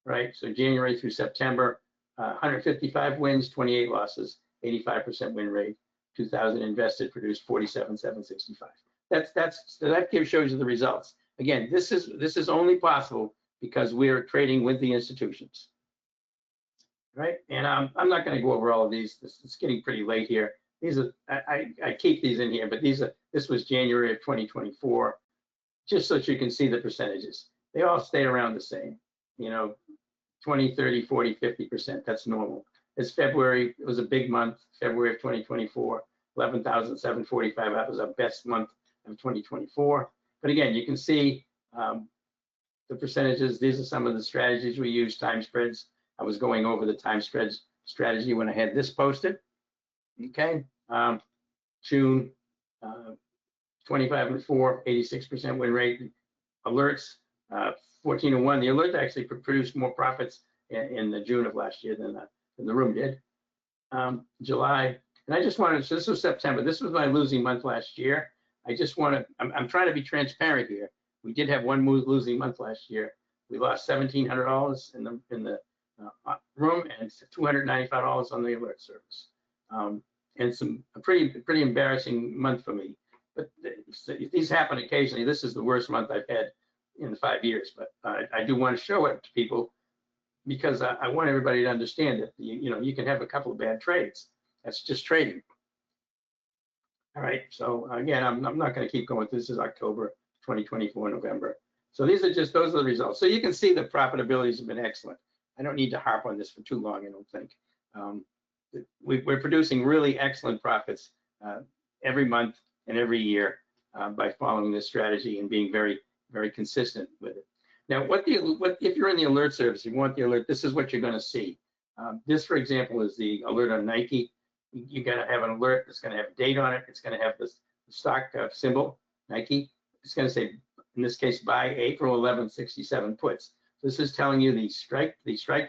right? So January through September, 155 wins, 28 losses, 85% win rate, 2,000 invested, produced 47,765. That shows you the results. Again, this is only possible because we're trading with the institutions, right? And I'm not going to go over all of these. It's getting pretty late here. These are I keep these in here, but this was January of 2024, just so that you can see the percentages. They all stay around the same, 20, 30, 40, 50%. That's normal. It's February. It was a big month. February of 2024, 11,745. That was our best month of 2024. But again, you can see the percentages. These are some of the strategies we use. Time spreads. I was going over the time spreads strategy when I had this posted. Okay, June 25 and 4, 86% win rate. Alerts 14 and 1. The alert actually produced more profits in the June of last year than the room did. July, and I just wanted. So this was September. This was my losing month last year. I just want to. I'm trying to be transparent here. We did have one losing month last year. We lost $1,700 in the room and $295 on the alert service. And a pretty embarrassing month for me. But these happen occasionally. This is the worst month I've had in 5 years. But I do want to show it to people because I want everybody to understand that you can have a couple of bad trades. That's just trading. All right. So again, I'm not going to keep going. This is October 2024, November. So those are the results. So you can see the profitabilities have been excellent. I don't need to harp on this for too long, I don't think. We're producing really excellent profits every month and every year by following this strategy and being very, very consistent with it. Now, if you're in the alert service, you want the alert, this is what you're going to see. This, for example, is the alert on Nike. You're going to have an alert that's going to have a date on it. It's going to have the stock symbol, Nike. It's going to say, in this case, buy April 11, 67 puts. This is telling you the strike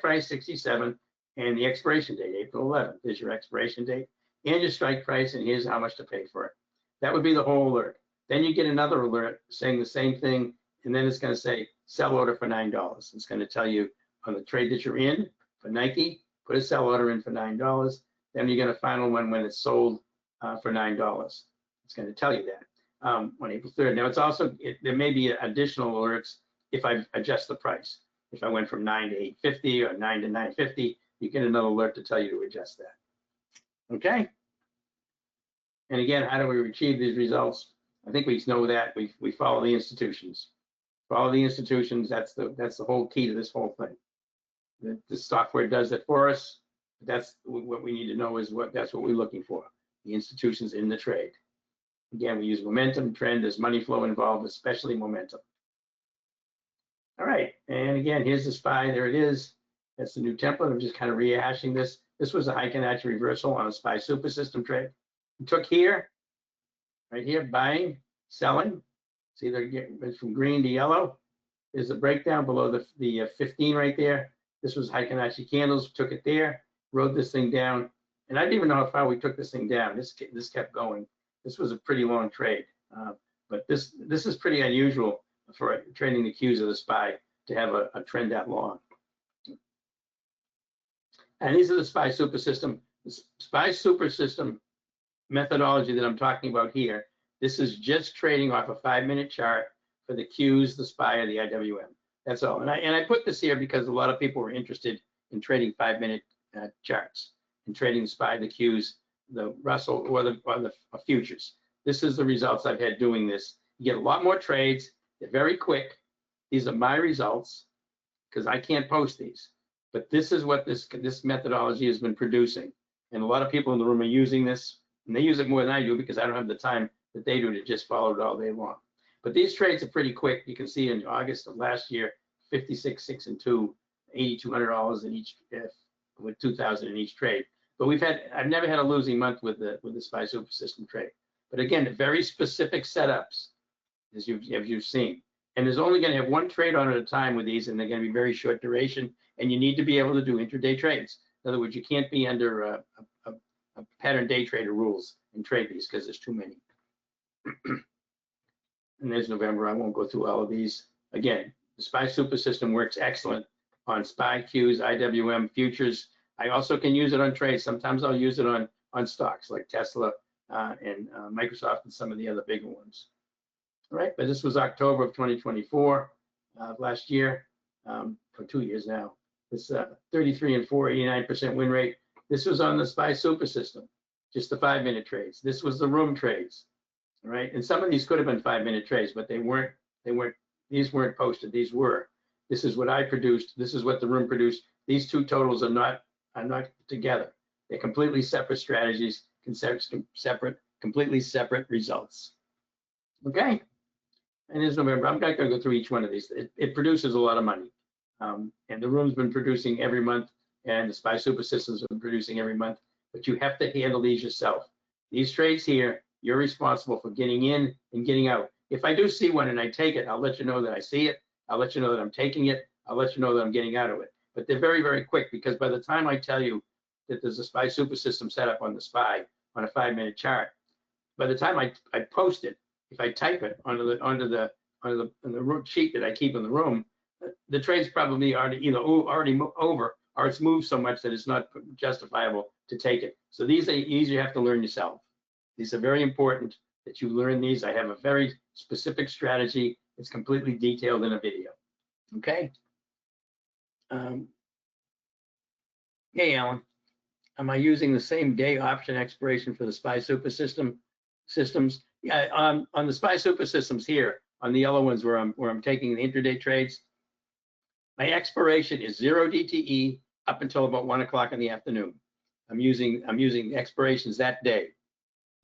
price, 67, and the expiration date, April 11th. There's your expiration date and your strike price, and here's how much to pay for it. That would be the whole alert. Then you get another alert saying the same thing, and then it's going to say sell order for $9. It's going to tell you on the trade that you're in for Nike, put a sell order in for $9. Then you get a final one when it's sold for $9. It's going to tell you that on April 3rd. Now, it's also, there may be additional alerts if I adjust the price. If I went from 9 to 850 or 9 to 950, you get another alert to tell you to adjust that. Okay. And again, how do we achieve these results? I think we know that we follow the institutions. Follow the institutions. That's the whole key to this whole thing. The software does it for us. That's what we need to know is that's what we're looking for. The institutions in the trade. Again, we use momentum, trend, there's money flow involved, especially momentum. All right, and again, here's the SPY, there it is. That's the new template. I'm just kind of rehashing this. This was a Heiken-Ashi reversal on a SPY super system trade. We took here, right here, buying, selling. See, they're getting from green to yellow. There's a breakdown below the 15 right there. This was Heiken-Ashi candles, took it there, rode this thing down. And I didn't even know how far we took this thing down. This kept going. This was a pretty long trade. But this is pretty unusual for trading the Qs of the SPY to have a trend that long. And these are the SPY super system. The SPY super system methodology that I'm talking about here. This is just trading off a 5-minute chart for the Qs, the SPY, or the IWM. That's all. And I put this here because a lot of people were interested in trading 5-minute charts and trading the SPY, the Qs, the Russell, or the futures. This is the results I've had doing this. You get a lot more trades. They're very quick. These are my results because I can't post these. But this is what this methodology has been producing. And a lot of people in the room are using this. And they use it more than I do because I don't have the time that they do to just follow it all day long. But these trades are pretty quick. You can see in August of last year, 56, 6 and 2, $8,200 in each, with 2,000 in each trade. But I've never had a losing month with the SPY super system trade. But again, very specific setups, as you've seen. And there's only going to have one trade on at a time with these, and they're going to be very short duration. And you need to be able to do intraday trades. In other words, you can't be under a pattern day trader rules and trade these because there's too many. And there's November. I won't go through all of these. Again, the SPY super system works excellent on SPY, Qs, IWM, futures. I also can use it on trades. Sometimes I'll use it on stocks like Tesla and Microsoft and some of the other bigger ones. All right, but this was October of 2024, last year, for 2 years now. This 33 and 4, 89% win rate. This was on the SPY super system, just the 5-minute trades. This was the room trades, all right? And some of these could have been 5-minute trades, but they weren't. These weren't posted. These were. This is what I produced. This is what the room produced. These two totals are not together. They're completely separate strategies, completely separate results. Okay. And here's November. I'm not going to go through each one of these. It produces a lot of money. And the room's been producing every month, and the SPY super system's been producing every month. But you have to handle these yourself. These trades here, you're responsible for getting in and getting out. If I do see one and I take it, I'll let you know that I see it. I'll let you know that I'm taking it. I'll let you know that I'm getting out of it. But they're very, very quick because by the time I tell you that there's a SPY super system set up on the SPY on a 5-minute chart, by the time I post it, if I type it onto the sheet that I keep in the room, the trade's probably already already over, or it's moved so much that it's not justifiable to take it. So these you have to learn yourself. These are very important that you learn these. I have a very specific strategy. It's completely detailed in a video. Okay. Hey, Alan. Am I using the same day option expiration for the SPY super systems? Yeah, on the SPY super systems here, on the yellow ones where I'm taking the intraday trades, my expiration is 0 DTE up until about 1 o'clock in the afternoon. I'm using expirations that day,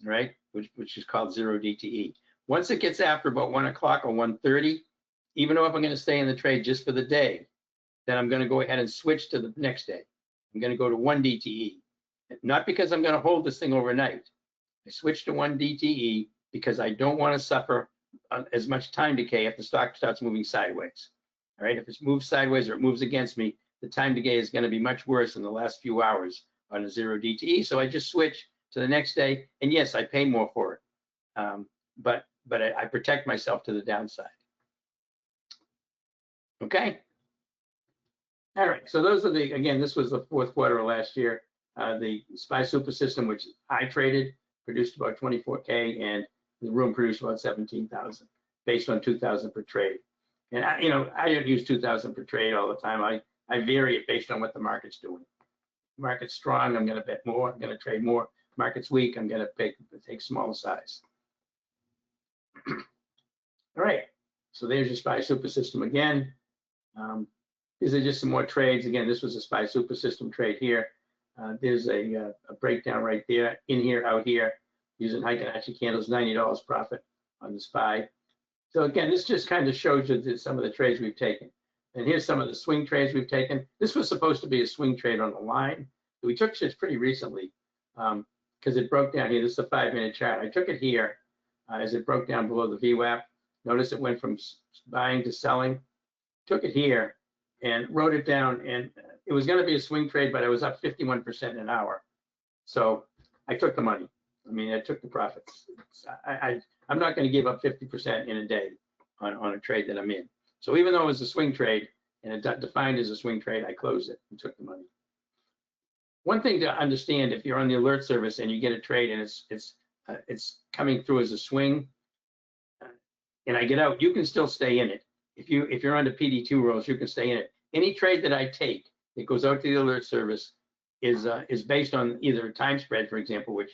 right? Which is called 0 DTE. Once it gets after about 1 o'clock or 1:30, even though if I'm going to stay in the trade just for the day, then I'm going to go ahead and switch to the next day. I'm going to go to 1 DTE, not because I'm going to hold this thing overnight. I switch to 1 DTE because I don't want to suffer as much time decay if the stock starts moving sideways. All right, if it moves sideways or it moves against me, the time decay is going to be much worse in the last few hours on a 0 DTE. So I just switch to the next day, and yes, I pay more for it, but I protect myself to the downside. Okay. All right, so those are again, this was the fourth quarter of last year. The SPY super system, which I traded, produced about 24K, and The room produced about 17,000 based on 2,000 per trade. And I don't use 2,000 per trade all the time. I vary it based on what the market's doing. Market's strong, I'm going to bet more. I'm going to trade more. Market's weak, I'm going to take smaller size. All right, so there's your SPY super system again. These are just some more trades. Again, this was a SPY super system trade here. There's a breakdown right there, in here, out here, using Heiken-Ashi candles, $90 profit on the SPY. So again, this just kind of shows you some of the trades we've taken. And here's some of the swing trades we've taken. This was supposed to be a swing trade on the line. We took this pretty recently because it broke down here. This is a 5-minute chart. I took it here as it broke down below the VWAP. Notice it went from buying to selling. Took it here and wrote it down. And it was going to be a swing trade, but I was up 51% in an hour. So I took the money. I mean, I took the profits. I'm not going to give up 50% in a day on a trade that I'm in. So even though it was a swing trade and it defined as a swing trade, I closed it and took the money. One thing to understand, if you're on the alert service and you get a trade and it's coming through as a swing, and I get out, you can still stay in it. If you're under PD2 rules, you can stay in it. Any trade that I take that goes out to the alert service is based on either a time spread, for example, which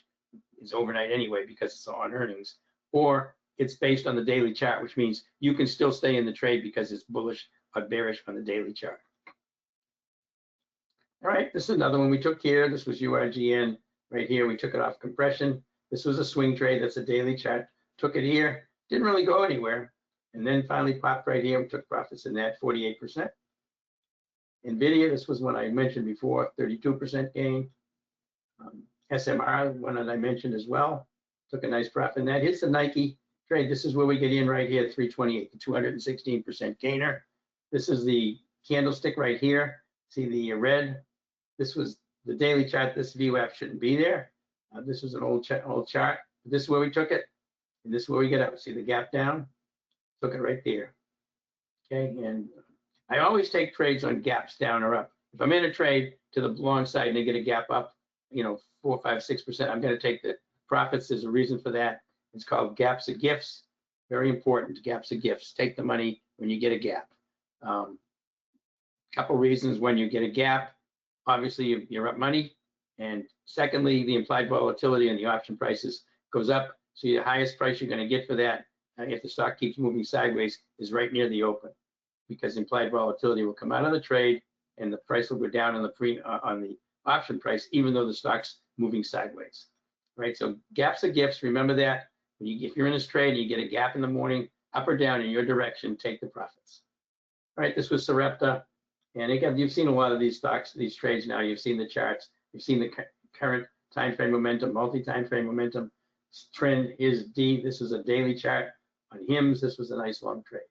is overnight anyway because it's on earnings, or it's based on the daily chart, which means you can still stay in the trade because it's bullish or bearish on the daily chart. All right, this is another one we took here. This was URGN right here. We took it off compression. This was a swing trade. That's a daily chart. Took it here. Didn't really go anywhere. And then finally popped right here. We took profits in that, 48%. NVIDIA, this was one I mentioned before, 32% gain. SMR, one that I mentioned as well. Took a nice profit in that. Here's the Nike trade. This is where we get in right here, 328, the 216% gainer. This is the candlestick right here. See the red? This was the daily chart. This VWAP shouldn't be there. This was an old chart. This is where we took it, and this is where we get up. See the gap down? Took it right there. Okay, and I always take trades on gaps down or up. If I'm in a trade to the long side and they get a gap up, 4, 5, 6%, I'm going to take the profits. There's a reason for that. It's called gaps of gifts. Very important, gaps of gifts. Take the money when you get a gap. Couple reasons when you get a gap. Obviously, you're up money. And secondly, the implied volatility in the option prices goes up. So the highest price you're going to get for that, if the stock keeps moving sideways, is right near the open, because implied volatility will come out of the trade and the price will go down on the option price, even though the stock's moving sideways. Right? So gaps of gifts, remember that. If you're in this trade and you get a gap in the morning, up or down in your direction, take the profits. All right, this was Sarepta. And again, you've seen a lot of these stocks, these trades now. You've seen the charts. You've seen the current time frame momentum, multi-time frame momentum. Trend is D. This is a daily chart. On HIMS, this was a nice long trade.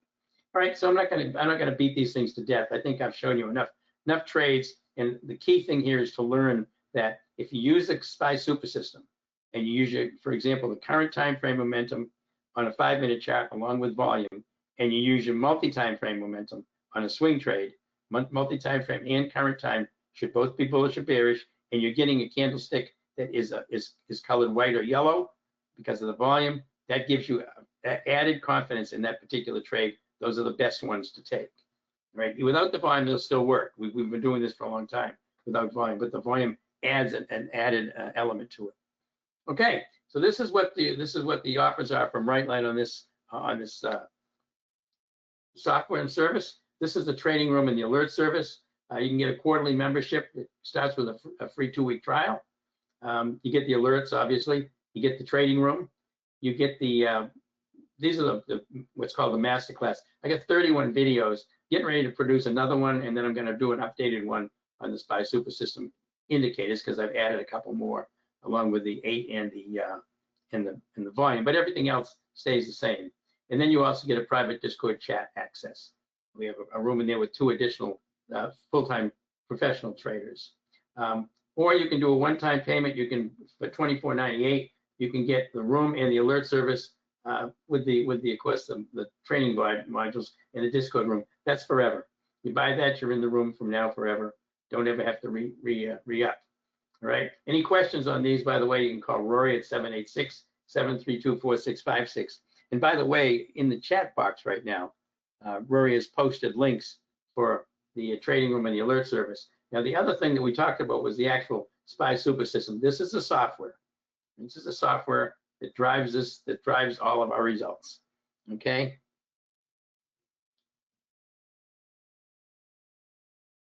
All right, so I'm not gonna beat these things to death. I think I've shown you enough trades. And the key thing here is to learn that if you use the SPY super system and you use for example, the current time frame momentum on a 5-minute chart along with volume, and you use your multi-time frame momentum on a swing trade, multi-time frame and current time should both be bullish or bearish, and you're getting a candlestick that is colored white or yellow because of the volume, that gives you added confidence in that particular trade. Those are the best ones to take, right? Without the volume, they'll still work. We've been doing this for a long time without volume, but the volume adds an added element to it. Okay, so this is what the offers are from Rightline on this software and service. This is the trading room and the alert service. You can get a quarterly membership. It starts with a free 2-week trial. You get the alerts, obviously. You get the trading room. You get the these are what's called the masterclass. I got 31 videos. Getting ready to produce another one, and then I'm going to do an updated one on the SPY super system indicators because I've added a couple more along with the 8 and the volume. But everything else stays the same. And then you also get a private Discord chat access. We have a room in there with 2 additional full-time professional traders. Or you can do a one-time payment. You can, for $24.98, you can get the room and the alert service with of course the training modules and the Discord room. That's forever. You buy that, you're in the room from now forever. Don't ever have to re-up. All right. Any questions on these? By the way, you can call Rory at 732-4656. And by the way, in the chat box right now, Rory has posted links for the trading room and the alert service. Now, the other thing that we talked about was the actual SPY super system. This is the software. This is the software that drives this, that drives all of our results. Okay.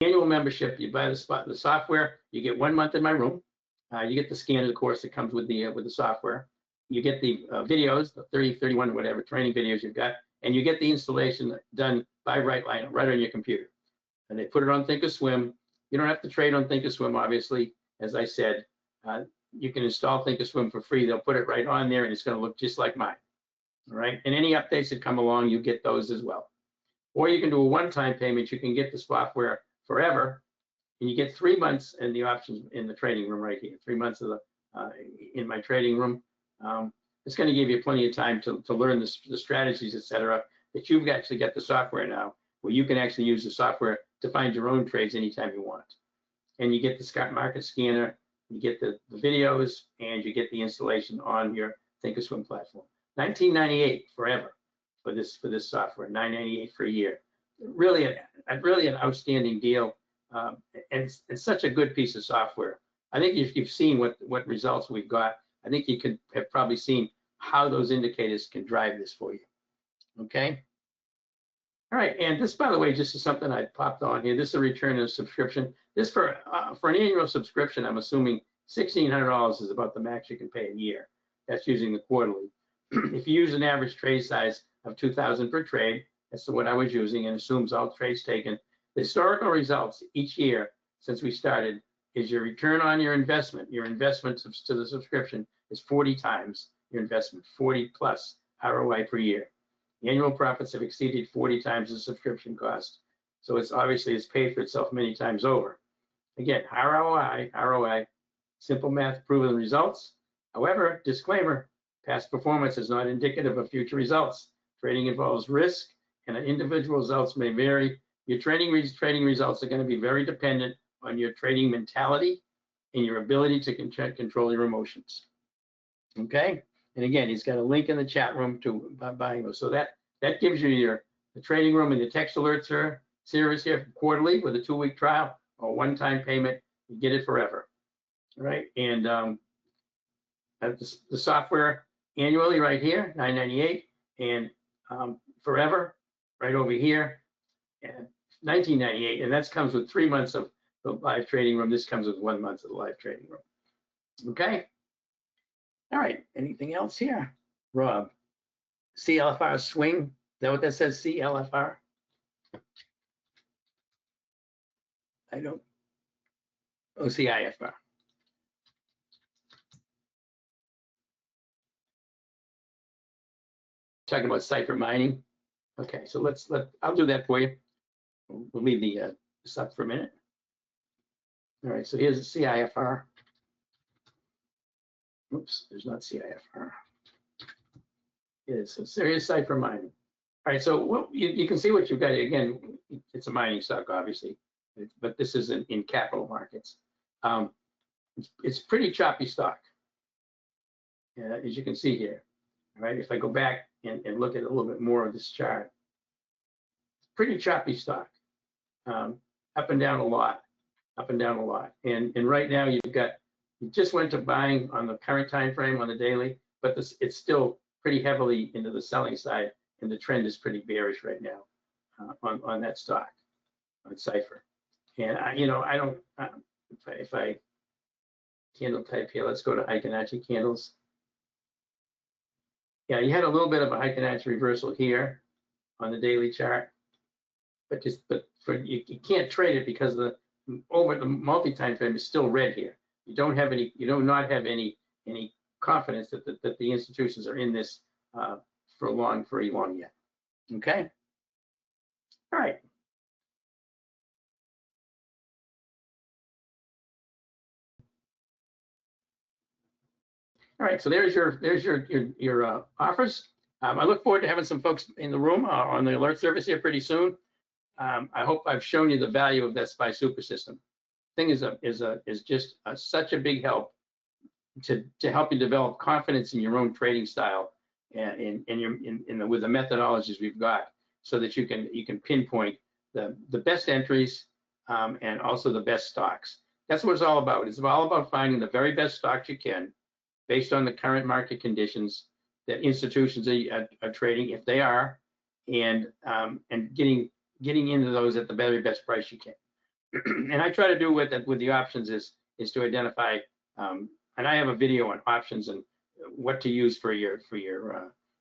Annual membership, you buy the software, you get 1 month in my room. You get the scan of the course that comes with the software. You get the videos, the 30, 31, whatever training videos you've got, and you get the installation done by Brightline right on your computer. And they put it on Thinkorswim. You don't have to trade on Thinkorswim, obviously. As I said, you can install Thinkorswim for free. They'll put it right on there, and it's going to look just like mine. All right. And any updates that come along, you get those as well. Or you can do a one-time payment. You can get the software forever, and you get 3 months in the options in the trading room right here. 3 months of the in my trading room. It's going to give you plenty of time to learn the strategies, etc. That you've actually got the software now, where you can actually use the software to find your own trades anytime you want. And you get the market scanner, you get the videos, and you get the installation on your Thinkorswim platform. $19.98 forever for this software. $9.98 for a year. Really an outstanding deal, and it's such a good piece of software. I think if you've seen what results we've got, I think you could have probably seen how those indicators can drive this for you. Okay. All right, and this, by the way, just is something I popped on here. This is a return of subscription. This for an annual subscription, I'm assuming $1,600 is about the max you can pay a year. That's using the quarterly. If you use an average trade size of 2,000 per trade, that's what I was using, and assumes all trades taken. The historical results each year since we started is your return on your investment. Your investment to the subscription is 40 times your investment, 40 plus ROI per year. The annual profits have exceeded 40 times the subscription cost. So it's obviously it's paid for itself many times over. Again, ROI, simple math, proven results. However, disclaimer, past performance is not indicative of future results. Trading involves risk, and individual results may vary. Your trading results are going to be very dependent on your trading mentality and your ability to control your emotions. Okay? And again, he's got a link in the chat room to buying those. So that gives you the trading room and the text alerts series here quarterly with a 2-week trial or one-time payment. You get it forever. All right? And the software annually right here, $9.98, and forever right over here, and $19.98. And that comes with 3 months of the live trading room. This comes with 1 month of the live trading room. Okay. All right. Anything else here? Rob, CLFR swing. Is that what that says? CLFR? I don't. Oh, CIFR. Talking about cipher mining. Okay, so I'll do that for you. We'll leave the stuff for a minute. All right, so here's the CIFR. Oops, there's not CIFR. It's a serious cipher mining. All right, so you can see what you've got. Again, it's a mining stock, obviously, but this is in capital markets. It's pretty choppy stock, as you can see here. All right, if I go back and look at a little bit more of this chart, it's pretty choppy stock, up and down a lot, And right now you just went to buying on the current time frame on the daily, but it's still pretty heavily into the selling side, and the trend is pretty bearish right now on that stock, on Cipher. And I don't, if I candle type here, let's go to Heiken-Ashi candles. Yeah, you had a little bit of a Heiken-Ashi reversal here on the daily chart, but you can't trade it because over the multi-time frame is still red here. You do not have any confidence that the institutions are in this for very long yet. Okay. All right. All right. So there's your offers. I look forward to having some folks in the room on the alert service here pretty soon. I hope I've shown you the value of that SPY super system. Thing is just such a big help. to help you develop confidence in your own trading style and with the methodologies we've got, so that you can pinpoint the best entries and also the best stocks. That's what it's all about. It's all about finding the very best stocks you can based on the current market conditions that institutions are trading, if they are, and getting into those at the very best price you can. And I try to do with the options is to identify, and I have a video on options and what to use for your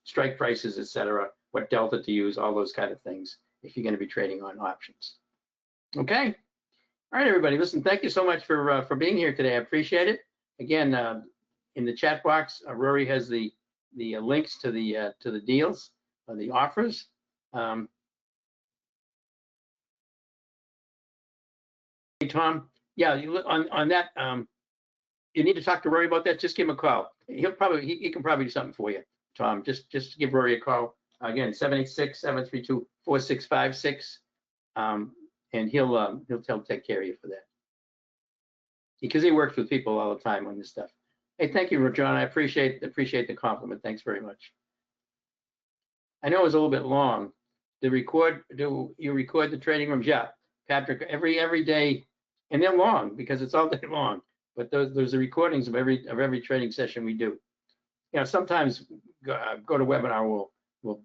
strike prices, etc., what delta to use, all those kind of things if you're going to be trading on options. Okay. All right, everybody. Listen, thank you so much for being here today. I appreciate it. Again, in the chat box, Rory has the links to the deals, the offers. Hey, Tom. Yeah, on that. You need to talk to Rory about that. Just give him a call. He can probably do something for you, Tom. Just give Rory a call. Again, 786-732-4656. And he'll take care of you for that, because he works with people all the time on this stuff. Hey, thank you, John. I appreciate the compliment. Thanks very much. I know it was a little bit long. Do you record the trading rooms? Yeah, Patrick. Every day, and they're long because it's all day long. But those are recordings of every trading session we do. You know, sometimes go to webinar, we'll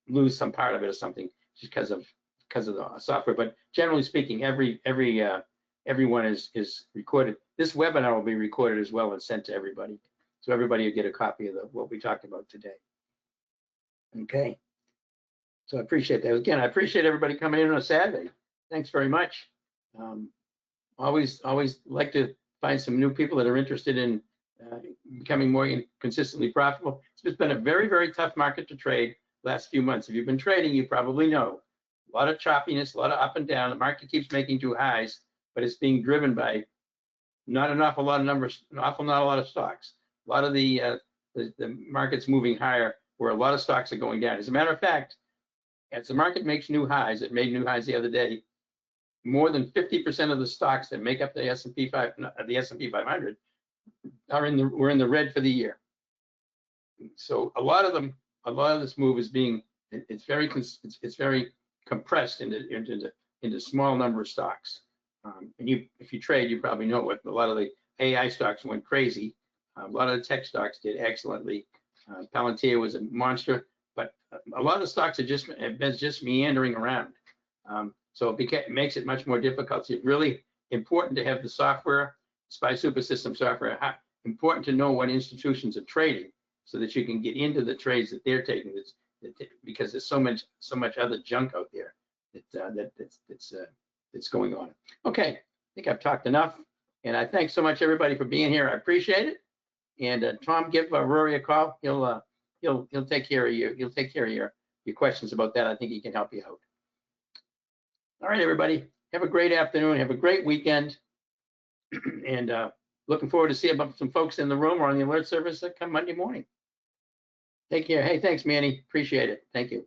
lose some part of it or something just because of the software. But generally speaking, everyone is recorded. This webinar will be recorded as well and sent to everybody, so everybody will get a copy of what we talked about today. Okay. So I appreciate that. Again, I appreciate everybody coming in on a Saturday. Thanks very much. Always like to find some new people that are interested in becoming more consistently profitable. It's been a very, very tough market to trade last few months. If you've been trading, you probably know. A lot of choppiness, a lot of up and down. The market keeps making new highs, but it's being driven by not a lot of stocks. A lot of the market's moving higher, where a lot of stocks are going down. As a matter of fact, as the market makes new highs, it made new highs the other day. More than 50% of the stocks that make up the S&P 500 were in the red for the year. So a lot of this move is it's very compressed into small number of stocks. And if you trade, you probably know what a lot of the AI stocks went crazy. A lot of the tech stocks did excellently. Palantir was a monster, but a lot of the stocks have been just meandering around. So it makes it much more difficult. So it's really important to have the software, SPY Super System software, important to know what institutions are trading so that you can get into the trades that they're taking, because there's so much other junk out there that's going on. Okay, I think I've talked enough, and I thank so much everybody for being here. I appreciate it. And Tom, give Rory a call. He'll take care of you. He'll take care of your questions about that. I think he can help you out. All right, everybody. Have a great afternoon. Have a great weekend. And looking forward to seeing some folks in the room or on the alert service that come Monday morning. Take care. Hey, thanks, Manny. Appreciate it. Thank you.